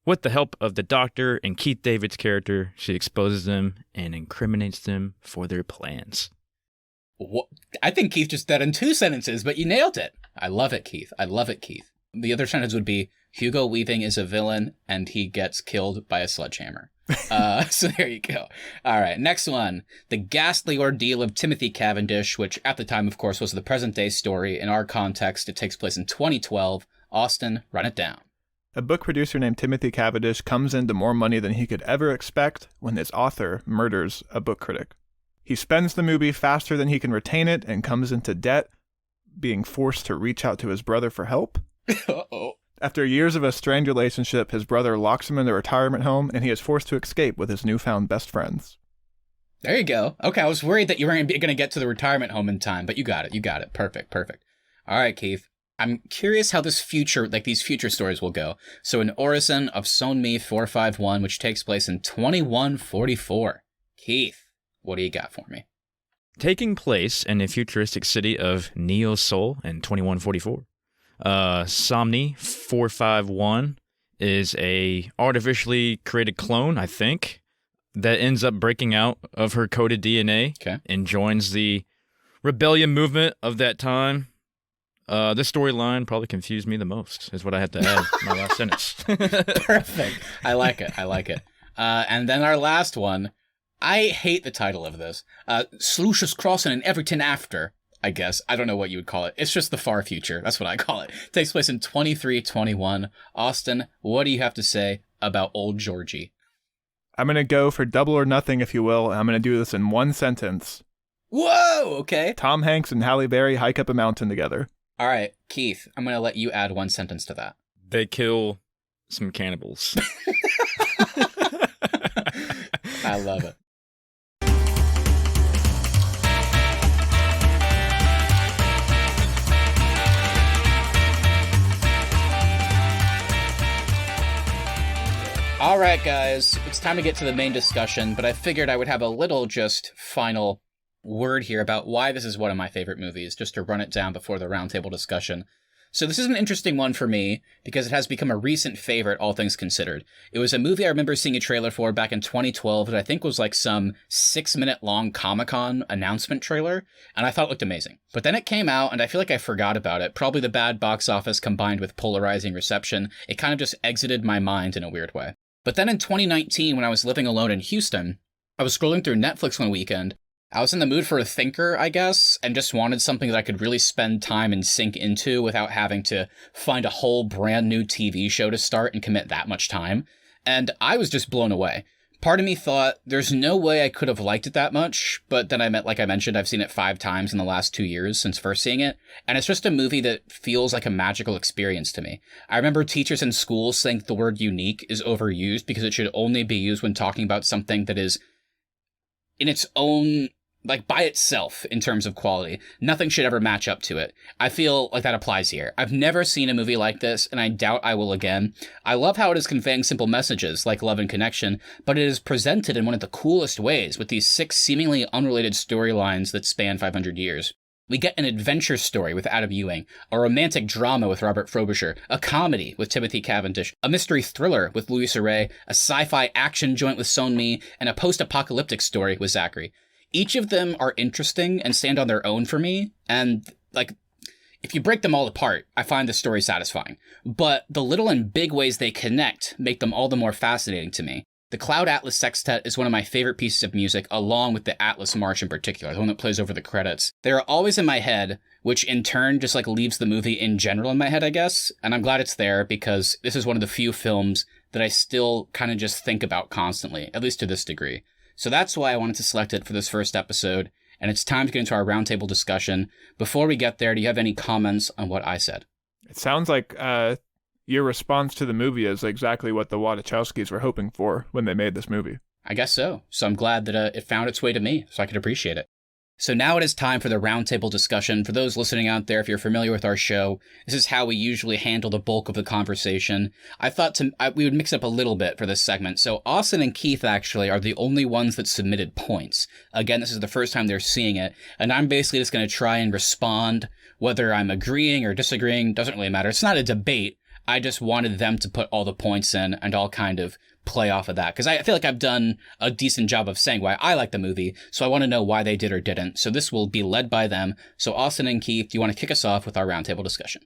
Speaker 3: With the help of the doctor and Keith David's character, she exposes them and incriminates them for their plans.
Speaker 1: What? I think Keith just said in 2 sentences, but you nailed it. I love it, Keith. I love it, Keith. The other sentence would be, Hugo Weaving is a villain and he gets killed by a sledgehammer. So there you go. All right, next one. The Ghastly Ordeal of Timothy Cavendish, which at the time, of course, was the present day story. In our context, it takes place in 2012. Austin, run it down.
Speaker 2: A book producer named Timothy Cavendish comes into more money than he could ever expect when his author murders a book critic. He spends the movie faster than he can retain it and comes into debt, being forced to reach out to his brother for help.
Speaker 1: Uh-oh.
Speaker 2: After years of a strained relationship, his brother locks him in the retirement home, and he is forced to escape with his newfound best friends.
Speaker 1: There you go. Okay, I was worried that you weren't going to get to the retirement home in time, but you got it. You got it. Perfect, perfect. All right, Keith. I'm curious how these future stories will go. So an Orison of Sonmi 451, which takes place in 2144. Keith, what do you got for me?
Speaker 3: Taking place in the futuristic city of Neo Seoul in 2144. Somni 451 is a artificially created clone, I think, that ends up breaking out of her coded DNA and joins the rebellion movement of that time. This storyline probably confused me the most, is what I had to add in my last sentence.
Speaker 1: Perfect. I like it. I like it. And then our last one. I hate the title of this. Sluicious Crossing and Everything After, I guess. I don't know what you would call it. It's just the far future. That's what I call it. It takes place in 2321. Austin, what do you have to say about old Georgie?
Speaker 2: I'm going to go for double or nothing, if you will. I'm going to do this in one sentence.
Speaker 1: Whoa, okay.
Speaker 2: Tom Hanks and Halle Berry hike up a mountain together.
Speaker 1: All right, Keith, I'm going to let you add one sentence to that.
Speaker 3: They kill some cannibals.
Speaker 1: I love it. All right, guys, it's time to get to the main discussion, but I figured I would have a little just final word here about why this is one of my favorite movies, just to run it down before the roundtable discussion. So this is an interesting one for me because it has become a recent favorite, all things considered. It was a movie I remember seeing a trailer for back in 2012 that I think was like some 6-minute long Comic-Con announcement trailer, and I thought it looked amazing. But then it came out, and I feel like I forgot about it. Probably the bad box office combined with polarizing reception. It kind of just exited my mind in a weird way. But then in 2019, when I was living alone in Houston, I was scrolling through Netflix one weekend. I was in the mood for a thinker, I guess, and just wanted something that I could really spend time and sink into without having to find a whole brand new TV show to start and commit that much time. And I was just blown away. Part of me thought, there's no way I could have liked it that much, but then like I mentioned, I've seen it 5 times in the last 2 years since first seeing it, and it's just a movie that feels like a magical experience to me. I remember teachers in school saying the word unique is overused because it should only be used when talking about something that is in its own, like by itself in terms of quality. Nothing should ever match up to it. I feel like that applies here. I've never seen a movie like this, and I doubt I will again. I love how it is conveying simple messages like love and connection, but it is presented in one of the coolest ways with these 6 seemingly unrelated storylines that span 500 years. We get an adventure story with Adam Ewing, a romantic drama with Robert Frobisher, a comedy with Timothy Cavendish, a mystery thriller with Louisa Ray, a sci-fi action joint with Son Mi, and a post-apocalyptic story with Zachary. Each of them are interesting and stand on their own for me, and, like, if you break them all apart, I find the story satisfying. But the little and big ways they connect make them all the more fascinating to me. The Cloud Atlas Sextet is one of my favorite pieces of music, along with the Atlas March in particular, the one that plays over the credits. They're always in my head, which in turn just like leaves the movie in general in my head, I guess. And I'm glad it's there because this is one of the few films that I still kind of just think about constantly, at least to this degree. So that's why I wanted to select it for this first episode. And it's time to get into our roundtable discussion. Before we get there, do you have any comments on what I said?
Speaker 2: It sounds like your response to the movie is exactly what the Wachowskis were hoping for when they made this movie.
Speaker 1: I guess so. So I'm glad that it found its way to me so I could appreciate it. So now it is time for the roundtable discussion. For those listening out there, if you're familiar with our show, this is how we usually handle the bulk of the conversation. I thought we would mix up a little bit for this segment. So Austin and Keith actually are the only ones that submitted points. Again, this is the first time they're seeing it, and I'm basically just going to try and respond, whether I'm agreeing or disagreeing, doesn't really matter. It's not a debate. I just wanted them to put all the points in, and I'll kind of play off of that, because I feel like I've done a decent job of saying why I like the movie, so I want to know why they did or didn't. So this will be led by them. So Austin and Keith, do you want to kick us off with our roundtable discussion?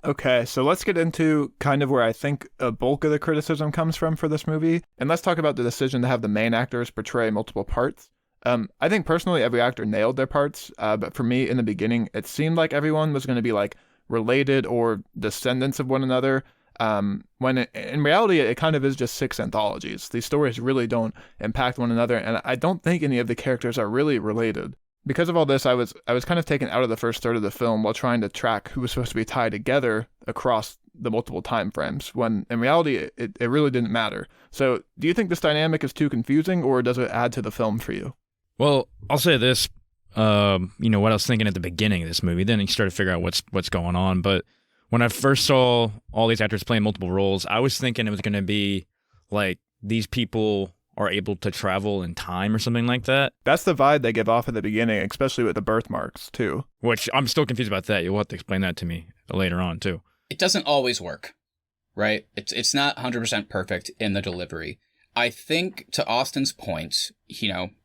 Speaker 1: Okay,
Speaker 2: so let's get into kind of where I think a bulk of the criticism comes from for this movie, and let's talk about the decision to have the main actors portray multiple parts. I think personally every actor nailed their parts, but for me in the beginning, it seemed like everyone was going to be like related or descendants of one another. When in reality, it kind of is just 6 anthologies. These stories really don't impact one another, and I don't think any of the characters are really related. Because of all this, I was kind of taken out of the first third of the film while trying to track who was supposed to be tied together across the multiple time frames, when in reality, it really didn't matter. So, do you think this dynamic is too confusing, or does it add to the film for you?
Speaker 3: Well, I'll say this, what I was thinking at the beginning of this movie, then you start to figure out what's going on, but when I first saw all these actors playing multiple roles, I was thinking it was going to be like these people are able to travel in time or something like that.
Speaker 2: That's the vibe they give off at the beginning, especially with the birthmarks, too.
Speaker 3: Which I'm still confused about that. You'll have to explain that to me later on, too.
Speaker 1: It doesn't always work, right? It's not 100% perfect in the delivery. I think, to Austin's point,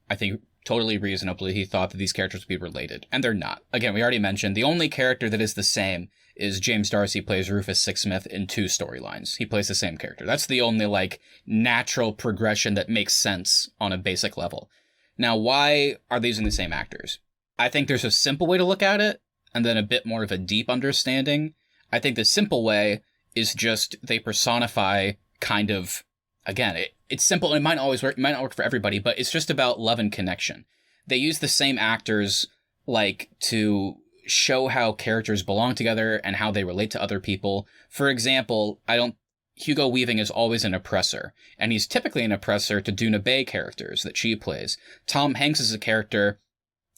Speaker 1: I think totally reasonably, he thought that these characters would be related, and they're not. Again, we already mentioned the only character that is the same is James Darcy plays Rufus Sixsmith in 2 storylines. He plays the same character. That's the only, natural progression that makes sense on a basic level. Now, why are they using the same actors? I think there's a simple way to look at it, and then a bit more of a deep understanding. I think the simple way is just they personify kind of, again, it's simple, and it might not always work, it might not work for everybody, but it's just about love and connection. They use the same actors, to show how characters belong together and how they relate to other people. For example, Hugo Weaving is always an oppressor, and he's typically an oppressor to Duna Bay characters that she plays. Tom Hanks is a character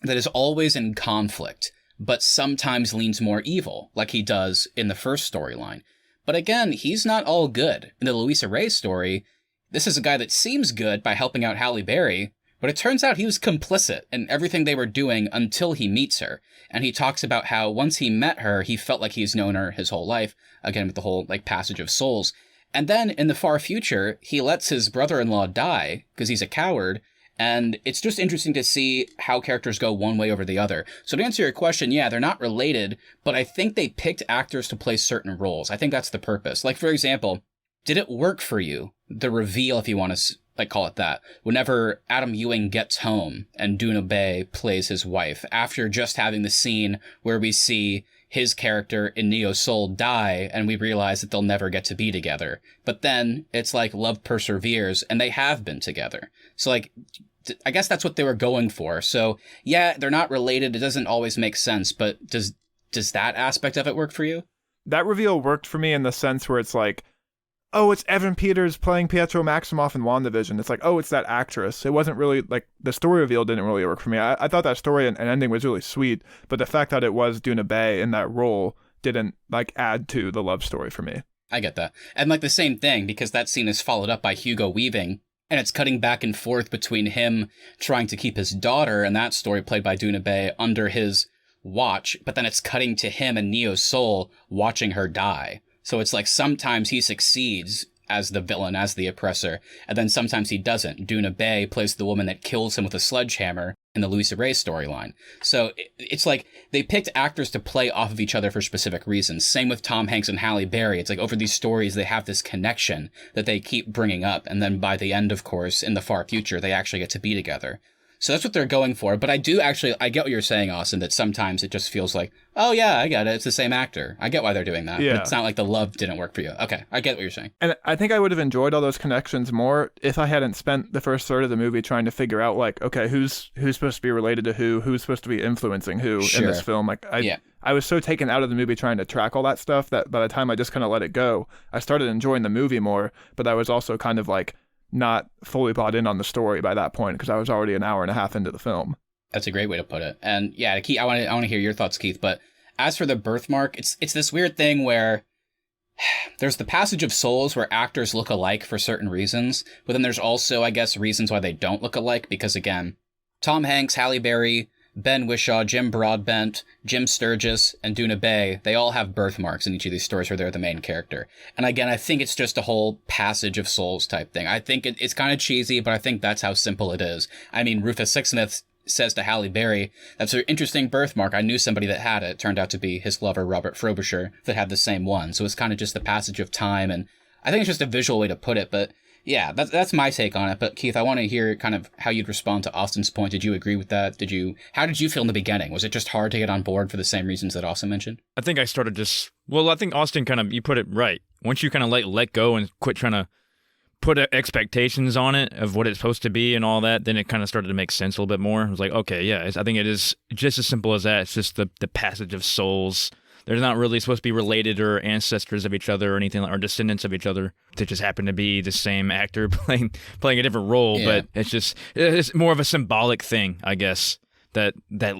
Speaker 1: that is always in conflict, but sometimes leans more evil, like he does in the first storyline. But again, he's not all good. In the Louisa Ray story, this is a guy that seems good by helping out Halle Berry, but it turns out he was complicit in everything they were doing until he meets her. And he talks about how once he met her, he felt like he's known her his whole life, again with the whole passage of souls. And then in the far future, he lets his brother-in-law die because he's a coward. And it's just interesting to see how characters go one way over the other. So to answer your question, yeah, they're not related, but I think they picked actors to play certain roles. I think that's the purpose. Like, for example, did it work for you, the reveal, if you want to call it that, whenever Adam Ewing gets home and Duna Bay plays his wife, after just having the scene where we see his character in Neo Soul die and we realize that they'll never get to be together. But then it's like love perseveres and they have been together. So I guess that's what they were going for. So yeah, they're not related. It doesn't always make sense, but does that aspect of it work for you?
Speaker 2: That reveal worked for me in the sense where it's like, oh, it's Evan Peters playing Pietro Maximoff in WandaVision. It's like, oh, it's that actress. It wasn't really, the story reveal didn't really work for me. I thought that story and ending was really sweet, but the fact that it was Duna Bay in that role didn't, add to the love story for me.
Speaker 1: I get that. And, the same thing, because that scene is followed up by Hugo Weaving, and it's cutting back and forth between him trying to keep his daughter, and that story played by Duna Bay, under his watch, but then it's cutting to him and Neo's soul watching her die. So it's like sometimes he succeeds as the villain, as the oppressor, and then sometimes he doesn't. Doona Bae plays the woman that kills him with a sledgehammer in the Louisa Ray storyline. So it's like they picked actors to play off of each other for specific reasons. Same with Tom Hanks and Halle Berry. It's like over these stories, they have this connection that they keep bringing up. And then by the end, of course, in the far future, they actually get to be together. So that's what they're going for. But I get what you're saying, Austin, that sometimes it just feels like, oh yeah, I get it. It's the same actor. I get why they're doing that.
Speaker 2: Yeah.
Speaker 1: But it's not like the love didn't work for you. Okay, I get what you're saying.
Speaker 2: And I think I would have enjoyed all those connections more if I hadn't spent the first third of the movie trying to figure out, like, okay, who's supposed to be related to who's supposed to be influencing who in this film. Like, I was so taken out of the movie trying to track all that stuff that by the time I just kind of let it go, I started enjoying the movie more, but I was also kind of like not fully bought in on the story by that point because I was already an hour and a half into the film.
Speaker 1: That's a great way to put it. And yeah, Keith, I want to hear your thoughts, Keith. But as for the birthmark, it's this weird thing where there's the passage of souls where actors look alike for certain reasons, but then there's also, I guess, reasons why they don't look alike. Because again, Tom Hanks, Halle Berry, Ben Whishaw, Jim Broadbent, Jim Sturgis, and Doona Bae, they all have birthmarks in each of these stories where they're the main character. And again, I think it's just a whole passage of souls type thing. I think it's kind of cheesy, but I think that's how simple it is. I mean, Rufus Sixsmith says to Halle Berry, that's an interesting birthmark. I knew somebody that had it. It turned out to be his lover, Robert Frobisher, that had the same one. So it's kind of just the passage of time. And I think it's just a visual way to put it, but yeah, that's my take on it. But Keith, I want to hear kind of how you'd respond to Austin's point. Did you agree with that? How did you feel in the beginning? Was it just hard to get on board for the same reasons that Austin mentioned?
Speaker 3: I think I started I think Austin you put it right. Once you kind of let go and quit trying to put expectations on it of what it's supposed to be and all that, then it kind of started to make sense a little bit more. I was like, okay, yeah, I think it is just as simple as that. It's just the passage of souls. They're not really supposed to be related or ancestors of each other or anything, or descendants of each other. They just happen to be the same actor playing a different role. Yeah. But it's more of a symbolic thing, I guess, that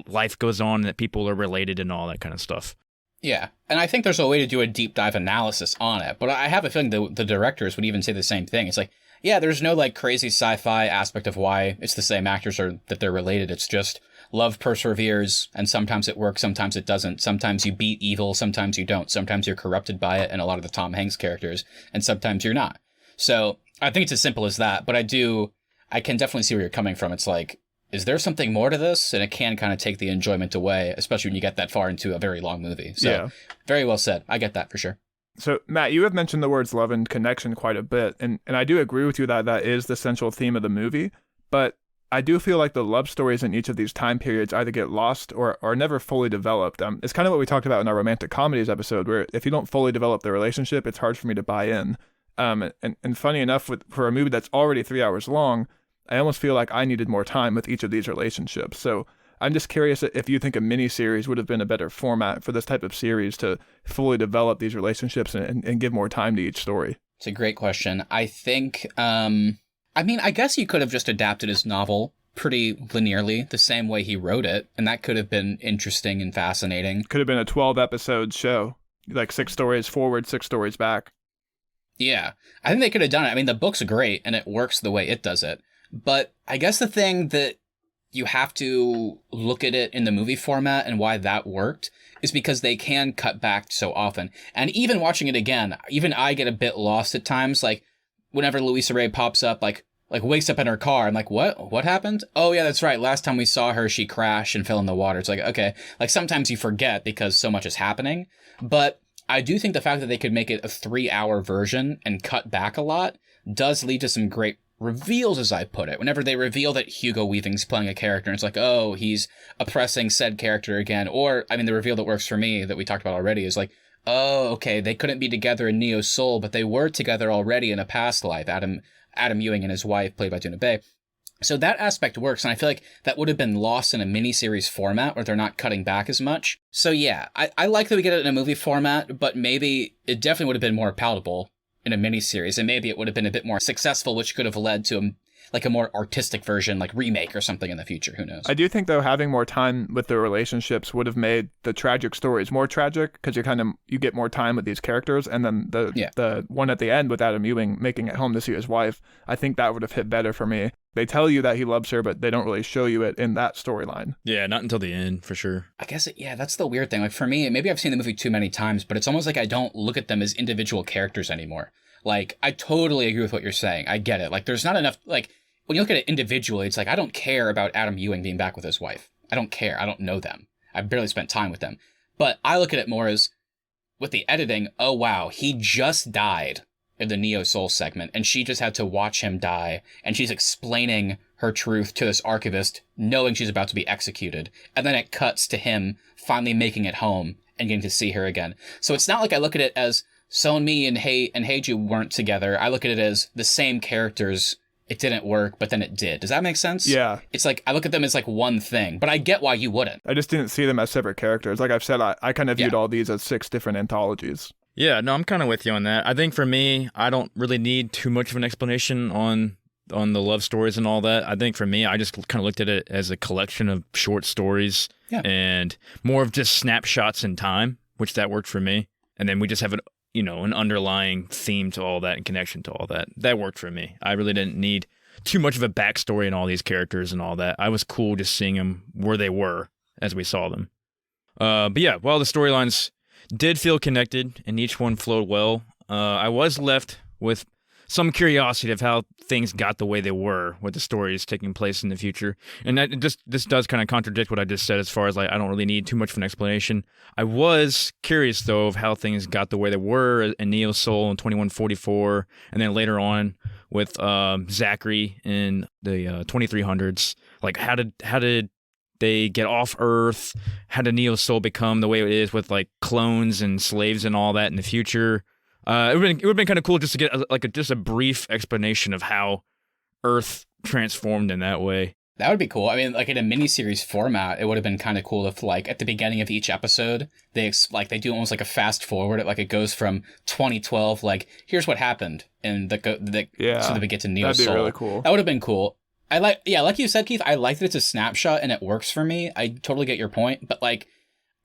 Speaker 3: life goes on, that people are related and all that kind of stuff.
Speaker 1: Yeah, and I think there's a way to do a deep dive analysis on it, but I have a feeling the directors would even say the same thing. It's like, yeah, there's no like crazy sci-fi aspect of why it's the same actors or that they're related. It's just love perseveres, and sometimes it works, sometimes it doesn't. Sometimes you beat evil, sometimes you don't. Sometimes you're corrupted by it, and a lot of the Tom Hanks characters, and sometimes you're not. So I think it's as simple as that, but I can definitely see where you're coming from. It's like, is there something more to this? And it can kind of take the enjoyment away, especially when you get that far into a very long movie. So yeah. Very well said. I get that for sure.
Speaker 2: So, Matt, you have mentioned the words love and connection quite a bit, and I do agree with you that is the central theme of the movie, but I do feel like the love stories in each of these time periods either get lost or are never fully developed. It's kind of what we talked about in our romantic comedies episode, where if you don't fully develop the relationship, it's hard for me to buy in. And funny enough, for a movie that's already 3 hours long, I almost feel like I needed more time with each of these relationships. So I'm just curious if you think a miniseries would have been a better format for this type of series to fully develop these relationships and give more time to each story.
Speaker 1: It's a great question. I think, I guess you could have just adapted his novel pretty linearly, the same way he wrote it, and that could have been interesting and fascinating.
Speaker 2: Could have been a 12-episode show, like 6 stories forward, 6 stories back.
Speaker 1: Yeah, I think they could have done it. I mean, the book's great, and it works the way it does it. But I guess the thing that you have to look at it in the movie format and why that worked is because they can cut back so often. And even watching it again, even I get a bit lost at times. Like whenever Louisa Ray pops up, like wakes up in her car, I'm like, what happened? Oh yeah, that's right. Last time we saw her, she crashed and fell in the water. It's like, okay, like sometimes you forget because so much is happening. But I do think the fact that they could make it a 3-hour version and cut back a lot does lead to some great reveals, as I put it. Whenever they reveal that Hugo Weaving's playing a character, and it's like, oh, he's oppressing said character again. Or, the reveal that works for me that we talked about already is like, oh, okay, they couldn't be together in Neo's soul, but they were together already in a past life. Adam Ewing and his wife, played by Doona Bae. So that aspect works, and I feel like that would have been lost in a miniseries format where they're not cutting back as much. So yeah, I like that we get it in a movie format, but maybe it definitely would have been more palatable in a miniseries, and maybe it would have been a bit more successful, which could have led to like a more artistic version, like remake or something in the future. Who knows?
Speaker 2: I do think, though, having more time with the relationships would have made the tragic stories more tragic, because you get more time with these characters, and then the one at the end with Adam Ewing making it home to see his wife, I think that would have hit better for me. They tell you that he loves her, but they don't really show you it in that storyline.
Speaker 3: Yeah, not until the end, for sure.
Speaker 1: I guess, that's the weird thing. Like, for me, maybe I've seen the movie too many times, but it's almost like I don't look at them as individual characters anymore. Like, I totally agree with what you're saying. I get it. Like, there's not enough, like, when you look at it individually, it's like, I don't care about Adam Ewing being back with his wife. I don't care. I don't know them. I've barely spent time with them. But I look at it more as, with the editing, oh wow, he just died in the Neo Soul segment, and she just had to watch him die, and she's explaining her truth to this archivist, knowing she's about to be executed, and then it cuts to him finally making it home and getting to see her again. So it's not like I look at it as Seon-mi and Haeju weren't together. I look at it as the same characters. It didn't work, but then it did. Does that make sense?
Speaker 2: Yeah.
Speaker 1: It's like, I look at them as like one thing, but I get why you wouldn't.
Speaker 2: I just didn't see them as separate characters. Like I've said, I kind of viewed all these as 6 different anthologies.
Speaker 3: Yeah, no, I'm kind of with you on that. I think for me, I don't really need too much of an explanation on the love stories and all that. I think for me, I just kind of looked at it as a collection of short stories and more of just snapshots in time, which that worked for me. And then we just have an underlying theme to all that and connection to all that. That worked for me. I really didn't need too much of a backstory in all these characters and all that. I was cool just seeing them where they were as we saw them. But yeah, while the storylines did feel connected and each one flowed well, I was left with some curiosity of how things got the way they were with the stories taking place in the future. And this does kind of contradict what I just said as far as like I don't really need too much of an explanation. I was curious though of how things got the way they were in Neo Soul in 2144, and then later on with Zachary in the 2300s. Like how did they get off Earth? How did Neo Soul become the way it is with like clones and slaves and all that in the future? It would have been kind of cool just to get just a brief explanation of how Earth transformed in that way.
Speaker 1: That would be cool. I mean, like in a miniseries format, it would have been kind of cool if, like, at the beginning of each episode, they do almost like a fast forward. Like it goes from 2012, like here's what happened, and so that we get to Neo Soul.
Speaker 2: That'd be really cool.
Speaker 1: That would have been cool. Like you said, Keith, I like that it's a snapshot and it works for me. I totally get your point, but like,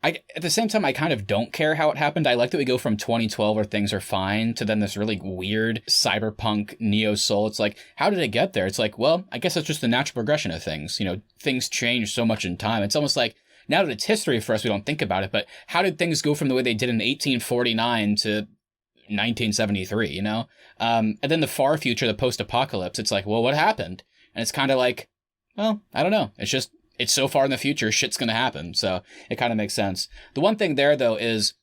Speaker 1: at the same time, I kind of don't care how it happened. I like that we go from 2012 where things are fine to then this really weird cyberpunk Neo Soul. It's like, how did it get there? It's like, well, I guess that's just the natural progression of things. You know, things change so much in time. It's almost like, now that it's history for us, we don't think about it, but how did things go from the way they did in 1849 to 1973, you know? And then the far future, the post-apocalypse, it's like, well, what happened? And it's kind of like, well, I don't know. It's so far in the future, shit's going to happen. So it kind of makes sense. The one thing there, though, is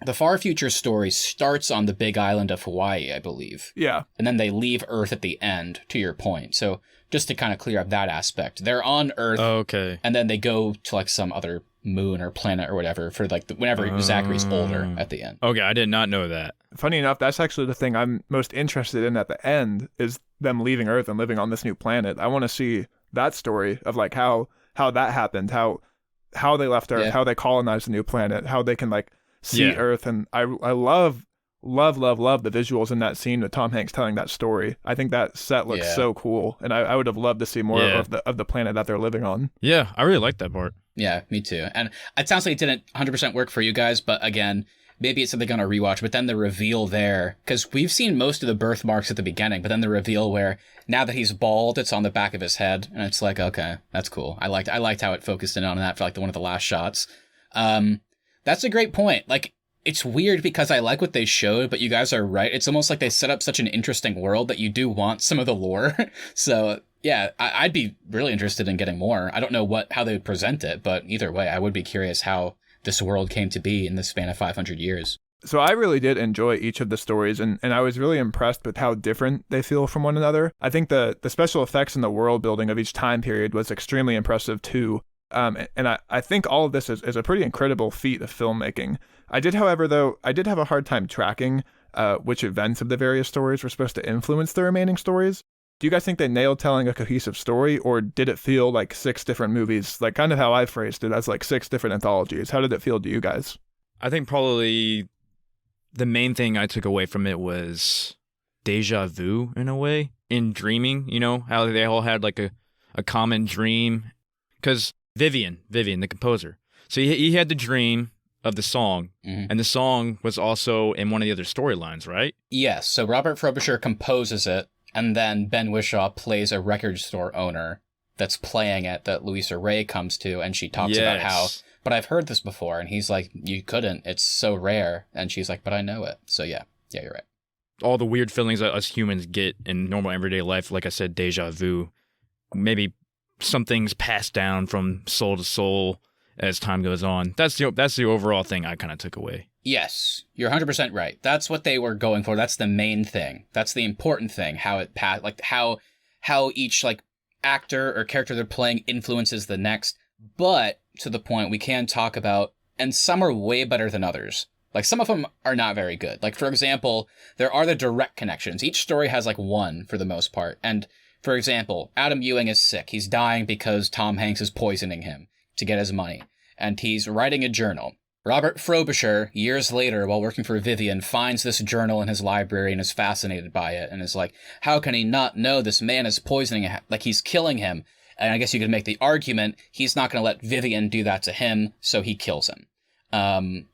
Speaker 1: the far future story starts on the big island of Hawaii, I believe.
Speaker 2: Yeah.
Speaker 1: And then they leave Earth at the end, to your point. So just to kind of clear up that aspect, they're on Earth.
Speaker 3: Okay.
Speaker 1: And then they go to like some other moon or planet or whatever for like whenever Zachary's older at the end.
Speaker 3: Okay, I did not know that.
Speaker 2: Funny enough, that's actually the thing I'm most interested in at the end is them leaving Earth and living on this new planet. I want to see that story of like how that happened, how they left Earth, how they colonized the new planet, how they can like see Earth. And I love the visuals in that scene with Tom Hanks telling that story. I think that set looks so cool, and I would have loved to see more of the planet that they're living on.
Speaker 3: Yeah, I really like that part.
Speaker 1: Yeah, me too. And it sounds like it didn't 100% work for you guys, but again, maybe it's something on a rewatch, but then the reveal there, because we've seen most of the birthmarks at the beginning, but then the reveal where now that he's bald, it's on the back of his head, and it's like, okay, that's cool. I liked how it focused in on that for like one of the last shots. That's a great point. Like, it's weird because I like what they showed, but you guys are right. It's almost like they set up such an interesting world that you do want some of the lore. So yeah, I'd be really interested in getting more. I don't know how they would present it, but either way, I would be curious how this world came to be in the span of 500 years.
Speaker 2: So I really did enjoy each of the stories, and I was really impressed with how different they feel from one another. I think the special effects and the world building of each time period was extremely impressive too. And I think all of this is a pretty incredible feat of filmmaking. I did, however, though, have a hard time tracking which events of the various stories were supposed to influence the remaining stories. Do you guys think they nailed telling a cohesive story, or did it feel like 6 different movies, like kind of how I phrased it as like 6 different anthologies? How did it feel to you guys?
Speaker 3: I think probably the main thing I took away from it was deja vu in a way. in dreaming, you know, how they all had like a common dream. Because Vivian, the composer. So he had the dream of the song, and the song was also in one of the other storylines, right?
Speaker 1: Yes, so Robert Frobisher composes it, and then Ben Whishaw plays a record store owner that's playing it that Louisa Ray comes to, and she talks about how, but I've heard this before, and he's like, you couldn't, it's so rare, and she's like, but I know it. So yeah, you're right.
Speaker 3: All the weird feelings that us humans get in normal everyday life, like I said, deja vu, maybe some things pass down from soul to soul as time goes on. That's the overall thing I kind of took away.
Speaker 1: Yes, you're 100% right. That's what they were going for. That's the main thing. That's the important thing. How it like how each like actor or character they're playing influences the next. But to the point, we can talk about, and some are way better than others. Like some of them are not very good. Like for example, there are the direct connections. Each story has like one for the most part. And for example, Adam Ewing is sick. He's dying because Tom Hanks is poisoning him to get his money. And he's writing a journal. Robert Frobisher, years later, while working for Vivian, finds this journal in his library and is fascinated by it and is like, how can he not know this man is poisoning him? Like, he's killing him. And I guess you could make the argument he's not going to let Vivian do that to him, so he kills him.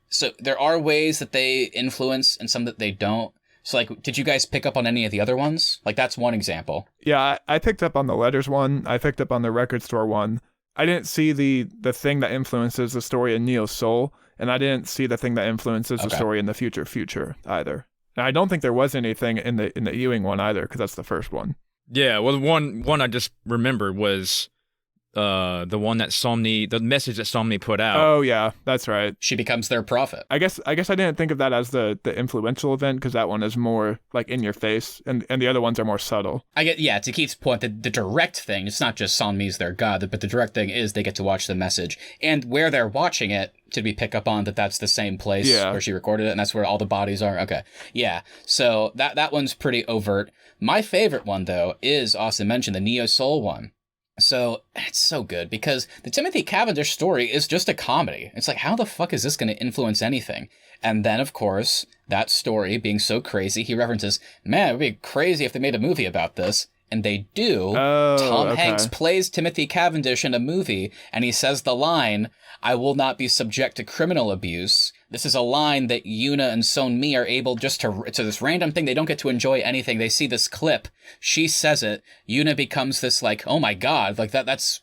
Speaker 1: So there are ways that they influence and some that they don't. So, like, did you guys pick up on any of the other ones? Like, that's one example.
Speaker 2: Yeah, I picked up on the letters one. I picked up on the record store one. I didn't see the thing that influences the story in Neo's soul, and I didn't see the thing that influences the story in the future either. And I don't think there was anything in the Ewing one either, because that's the first one.
Speaker 3: Yeah, well, one I just remembered was the one that the message that Somni put out.
Speaker 2: Oh yeah, that's right.
Speaker 1: She becomes their prophet.
Speaker 2: I guess I didn't think of that as the influential event, because that one is more like in your face, and the other ones are more subtle.
Speaker 1: To Keith's point, the direct thing, it's not just Sonmi's their god, but the direct thing is they get to watch the message, and where they're watching it, did we pick up on that's the same place where she recorded it, and that's where all the bodies are? Okay, yeah. So that one's pretty overt. My favorite one though is Austin mentioned, the Neo Soul one. So it's so good because the Timothy Cavendish story is just a comedy. It's like, how the fuck is this going to influence anything? And then, of course, that story being so crazy, he references, man, it would be crazy if they made a movie about this. And they do. Tom Hanks plays Timothy Cavendish in a movie, and he says the line, I will not be subject to criminal abuse. This is a line that Yuna and Sonmi are able just to this random thing. They don't get to enjoy anything. They see this clip. She says it. Yuna becomes this like, oh my God, like that's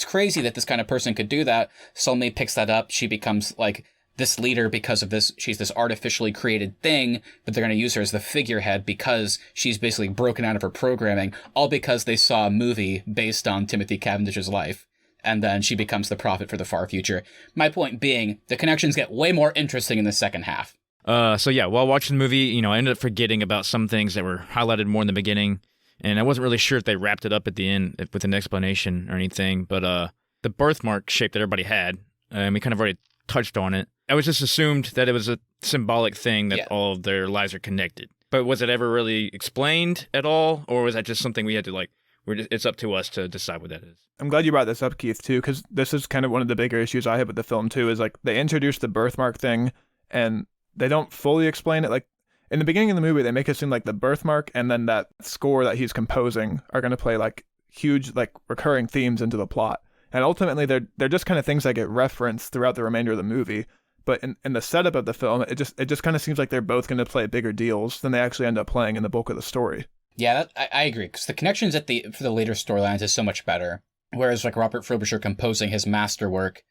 Speaker 1: crazy that this kind of person could do that. Sonmi picks that up. She becomes like this leader because of this. She's this artificially created thing, but they're going to use her as the figurehead because she's basically broken out of her programming, all because they saw a movie based on Timothy Cavendish's life. And then she becomes the prophet for the far future. My point being, the connections get way more interesting in the second half.
Speaker 3: So yeah, while watching the movie, I ended up forgetting about some things that were highlighted more in the beginning, and I wasn't really sure if they wrapped it up at the end with an explanation or anything, but the birthmark shape that everybody had, and we kind of already touched on it. I was just assumed that it was a symbolic thing that all of their lives are connected. But was it ever really explained at all, or was that just something we had to it's up to us to decide what that is?
Speaker 2: I'm glad you brought this up, Keith, too, because this is kind of one of the bigger issues I had with the film, too, is like they introduced the birthmark thing and they don't fully explain it. Like in the beginning of the movie, they make it seem like the birthmark and then that score that he's composing are going to play like huge, like recurring themes into the plot. And ultimately, they're just kind of things that get referenced throughout the remainder of the movie. But in the setup of the film, it just kind of seems like they're both going to play bigger deals than they actually end up playing in the bulk of the story.
Speaker 1: Yeah, I agree, because the connections for the later storylines is so much better. Whereas like Robert Frobisher composing his masterwork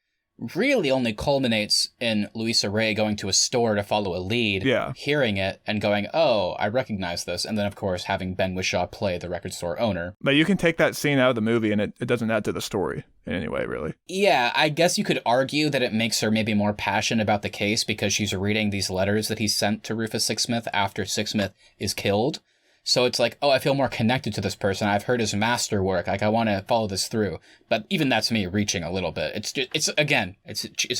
Speaker 1: really only culminates in Louisa Ray going to a store to follow a lead, hearing it and going, oh, I recognize this. And then, of course, having Ben Whishaw play the record store owner.
Speaker 2: But you can take that scene out of the movie and it doesn't add to the story in any way, really.
Speaker 1: Yeah, I guess you could argue that it makes her maybe more passionate about the case because she's reading these letters that he sent to Rufus Sixsmith after Sixsmith is killed. So it's like, oh, I feel more connected to this person. I've heard his masterwork. Like, I want to follow this through. But even that's me reaching a little bit. It's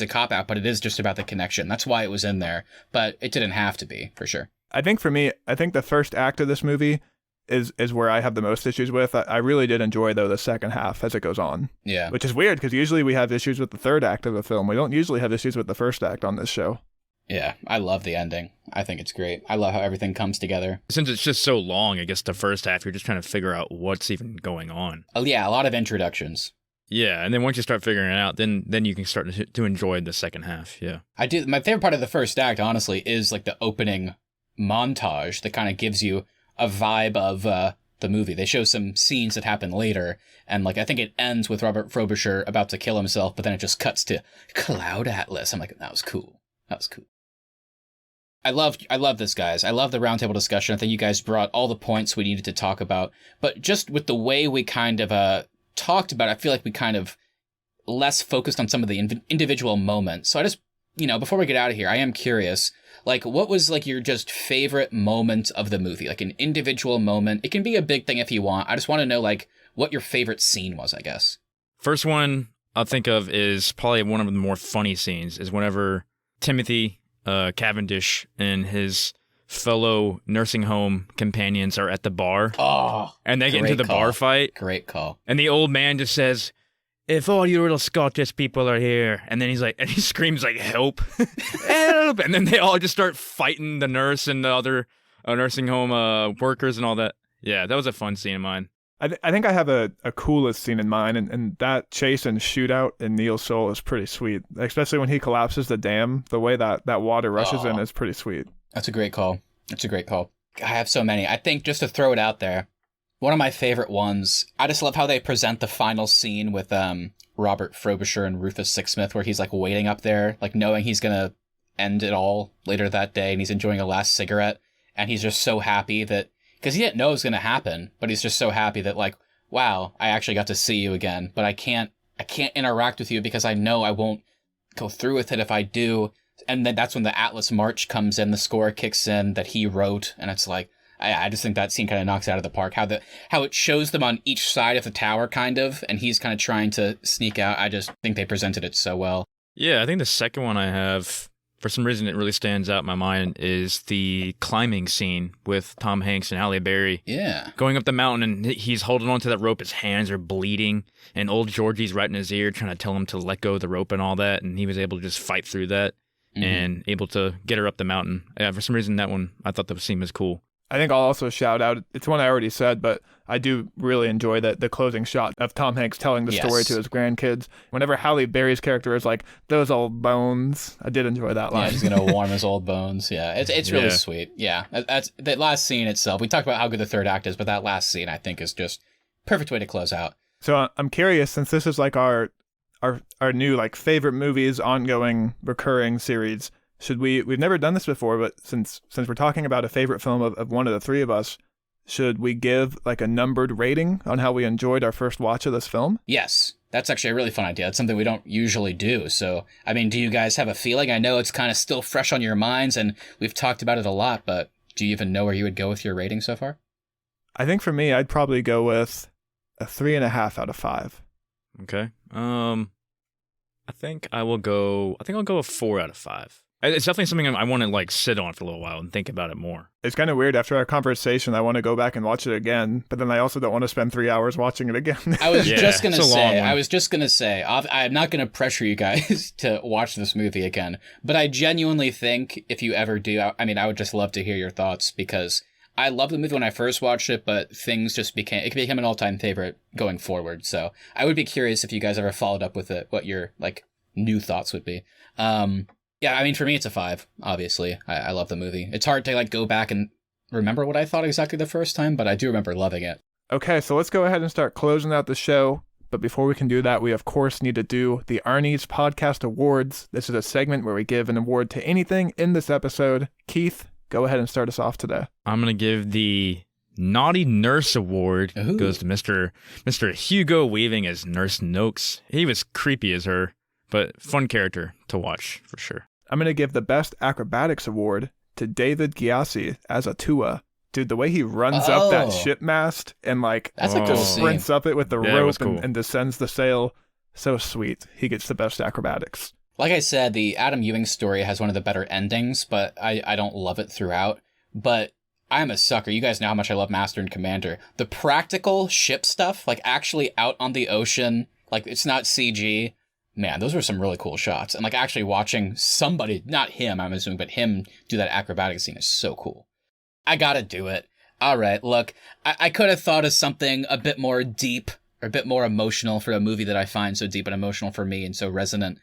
Speaker 1: a cop-out, but it is just about the connection. That's why it was in there. But it didn't have to be, for sure.
Speaker 2: I think for me, the first act of this movie is where I have the most issues with. I really did enjoy, though, the second half as it goes on.
Speaker 1: Yeah.
Speaker 2: Which is weird, because usually we have issues with the third act of a film. We don't usually have issues with the first act on this show.
Speaker 1: Yeah, I love the ending. I think it's great. I love how everything comes together.
Speaker 3: Since it's just so long, I guess the first half, you're just trying to figure out what's even going on.
Speaker 1: Oh, yeah, a lot of introductions.
Speaker 3: Yeah, and then once you start figuring it out, then you can start to enjoy the second half, yeah.
Speaker 1: I do. My favorite part of the first act, honestly, is like the opening montage that kind of gives you a vibe of the movie. They show some scenes that happen later, and like I think it ends with Robert Frobisher about to kill himself, but then it just cuts to Cloud Atlas. I'm like, that was cool. That was cool. I love this, guys. I love the roundtable discussion. I think you guys brought all the points we needed to talk about, but just with the way we kind of talked about it, I feel like we kind of less focused on some of the individual moments. So I just, before we get out of here, I am curious, like, what was like your just favorite moment of the movie? Like an individual moment. It can be a big thing if you want. I just want to know like what your favorite scene was, I guess.
Speaker 3: First one I'll think of is probably one of the more funny scenes is whenever Timothy Cavendish and his fellow nursing home companions are at the bar.
Speaker 1: Oh,
Speaker 3: and they get into the bar fight.
Speaker 1: Great call.
Speaker 3: And the old man just says, "If all you little Scottish people are here," and then he screams like, "Help, help!" And then they all just start fighting the nurse and the other nursing home workers and all that. Yeah, that was a fun scene of mine.
Speaker 2: I think I have a coolest scene in mind, and that chase and shootout in Neil's Soul is pretty sweet, especially when he collapses the dam. The way that water rushes in is pretty sweet.
Speaker 1: That's a great call. I have so many. I think just to throw it out there, one of my favorite ones, I just love how they present the final scene with Robert Frobisher and Rufus Sixsmith, where he's like waiting up there, like knowing he's going to end it all later that day, and he's enjoying a last cigarette, and he's just so happy that, because he didn't know it was going to happen, but he's just so happy that like, wow, I actually got to see you again, but I can't interact with you because I know I won't go through with it if I do. And then that's when the Atlas March comes in, the score kicks in that he wrote, and it's like, I just think that scene kind of knocks it out of the park. How it shows them on each side of the tower, kind of, and he's kind of trying to sneak out. I just think they presented it so well.
Speaker 3: Yeah, I think the second one I have, for some reason it really stands out in my mind, is the climbing scene with Tom Hanks and Halle Berry.
Speaker 1: Yeah.
Speaker 3: Going up the mountain, and he's holding onto that rope. His hands are bleeding, and old Georgie's right in his ear trying to tell him to let go of the rope and all that, and he was able to just fight through that and able to get her up the mountain. Yeah, for some reason, that one, I thought the scene was cool.
Speaker 2: I think I'll also shout out, it's one I already said, but I do really enjoy the closing shot of Tom Hanks telling the story to his grandkids. Whenever Halle Berry's character is like, "Those old bones," I did enjoy that line.
Speaker 1: Yeah, he's going to warm his old bones. Yeah, it's really sweet. Yeah, that's that last scene itself. We talked about how good the third act is, but that last scene, I think, is just perfect way to close out.
Speaker 2: So I'm curious, since this is like our new like favorite movies, ongoing, recurring series, we've never done this before, but since we're talking about a favorite film of one of the three of us, should we give like a numbered rating on how we enjoyed our first watch of this film?
Speaker 1: Yes, that's actually a really fun idea. It's something we don't usually do. So, I mean, do you guys have a feeling? I know it's kind of still fresh on your minds and we've talked about it a lot, but do you even know where you would go with your rating so far?
Speaker 2: I think for me, I'd probably go with a 3.5 out of 5.
Speaker 3: Okay. I think I'll go a 4 out of 5. It's definitely something I want to like sit on for a little while and think about it more.
Speaker 2: It's kind of weird. After our conversation, I want to go back and watch it again, but then I also don't want to spend 3 hours watching it again.
Speaker 1: I was just going to say, I'm not going to pressure you guys to watch this movie again, but I genuinely think if you ever do, I would just love to hear your thoughts, because I loved the movie when I first watched it, but things just became an all-time favorite going forward. So I would be curious if you guys ever followed up with it, what your like new thoughts would be. Yeah, I mean, for me, it's a 5, obviously. I love the movie. It's hard to like go back and remember what I thought exactly the first time, but I do remember loving it.
Speaker 2: Okay, so let's go ahead and start closing out the show. But before we can do that, we of course need to do the Arnies Podcast Awards. This is a segment where we give an award to anything in this episode. Keith, go ahead and start us off today.
Speaker 3: I'm going to give the Naughty Nurse Award.
Speaker 1: Ooh.
Speaker 3: Goes to Mr. Hugo Weaving as Nurse Noakes. He was creepy as her, but fun character to watch for sure.
Speaker 2: I'm going to give the Best Acrobatics Award to David Gyasi as Atua. Dude, the way he runs up that ship mast and like
Speaker 1: that's a cool
Speaker 2: just sprints up it with the
Speaker 3: it was
Speaker 2: rope
Speaker 3: cool.
Speaker 2: and descends the sail. So sweet. He gets the Best Acrobatics.
Speaker 1: Like I said, the Adam Ewing story has one of the better endings, but I don't love it throughout. But I'm a sucker. You guys know how much I love Master and Commander. The practical ship stuff, like actually out on the ocean, like it's not CG. Man, those were some really cool shots. And like actually watching somebody, not him, I'm assuming, but him do that acrobatic scene is so cool. I gotta do it. All right, look, I could have thought of something a bit more deep or a bit more emotional for a movie that I find so deep and emotional for me and so resonant.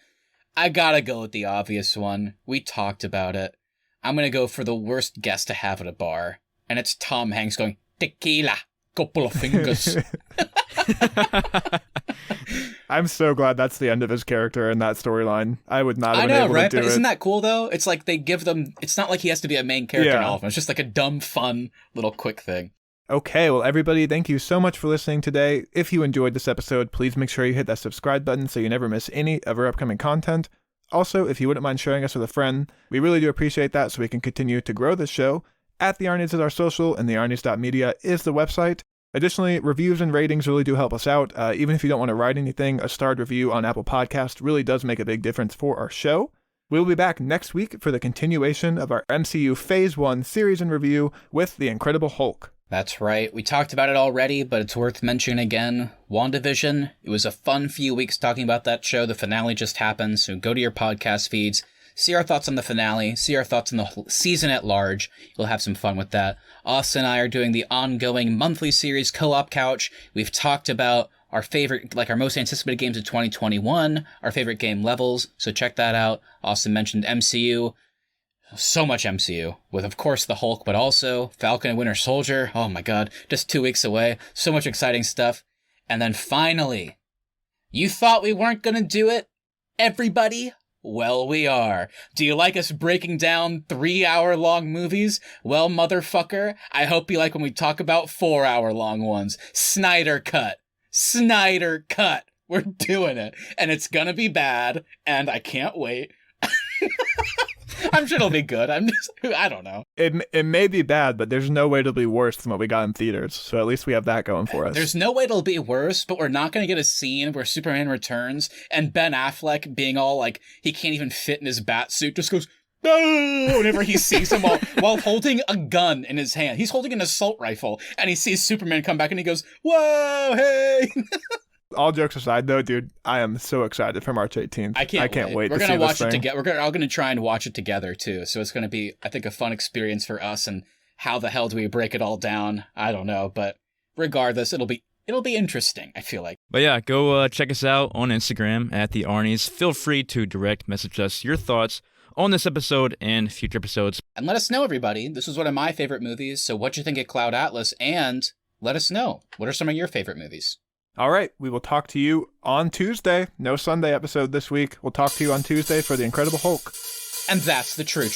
Speaker 1: I gotta go with the obvious one. We talked about it. I'm gonna go for the worst guest to have at a bar. And it's Tom Hanks going, tequila, couple of fingers.
Speaker 2: I'm so glad that's the end of his character in that storyline. I would not have been able
Speaker 1: right?
Speaker 2: to do
Speaker 1: But
Speaker 2: it.
Speaker 1: isn't that cool, though? It's like they give them... It's not like he has to be a main character in all of them. It's just like a dumb, fun, little quick thing.
Speaker 2: Okay, well, everybody, thank you so much for listening today. If you enjoyed this episode, please make sure you hit that subscribe button so you never miss any of our upcoming content. Also, if you wouldn't mind sharing us with a friend, we really do appreciate that so we can continue to grow this show. At The Arnies is our social, and thearnies.media is the website. Additionally, reviews and ratings really do help us out. Even if you don't want to write anything, a starred review on Apple Podcast really does make a big difference for our show. We'll be back next week for the continuation of our MCU Phase 1 series and review with The Incredible Hulk.
Speaker 1: That's right. We talked about it already, but it's worth mentioning again. WandaVision. It was a fun few weeks talking about that show. The finale just happened, so go to your podcast feeds. See our thoughts on the finale, see our thoughts on the whole season at large. You'll have some fun with that. Austin and I are doing the ongoing monthly series Co-op Couch. We've talked about our favorite, like our most anticipated games of 2021, our favorite game levels, so check that out. Austin mentioned MCU. So much MCU, with of course the Hulk, but also Falcon and Winter Soldier. Oh my god, just 2 weeks away. So much exciting stuff. And then finally, you thought we weren't gonna do it? Everybody? Well, we are. Do you like us breaking down 3-hour-long movies? Well, motherfucker, I hope you like when we talk about 4-hour-long ones. Snyder Cut. Snyder Cut. We're doing it. And it's gonna be bad, and I can't wait. I'm sure it'll be good. I don't know.
Speaker 2: It may be bad, but there's no way it'll be worse than what we got in theaters. So at least we have that going for us.
Speaker 1: There's no way it'll be worse, but we're not going to get a scene where Superman returns and Ben Affleck being all like, he can't even fit in his bat suit, just goes, no, whenever he sees him while holding a gun in his hand. He's holding an assault rifle, and he sees Superman come back, and he goes, whoa, hey.
Speaker 2: All jokes aside, though, dude, I am so excited for March 18th.
Speaker 1: I can't wait.
Speaker 2: We're
Speaker 1: going to watch it
Speaker 2: together.
Speaker 1: We're all going to try and watch it together, too. So it's going to be, I think, a fun experience for us. And how the hell do we break it all down? I don't know. But regardless, it'll be interesting, I feel like.
Speaker 3: But yeah, go check us out on Instagram at The Arnies. Feel free to direct message us your thoughts on this episode and future episodes.
Speaker 1: And let us know, everybody. This was one of my favorite movies. So what'd you think of Cloud Atlas? And let us know. What are some of your favorite movies?
Speaker 2: All right, we will talk to you on Tuesday. No Sunday episode this week. We'll talk to you on Tuesday for The Incredible Hulk.
Speaker 1: And that's the true.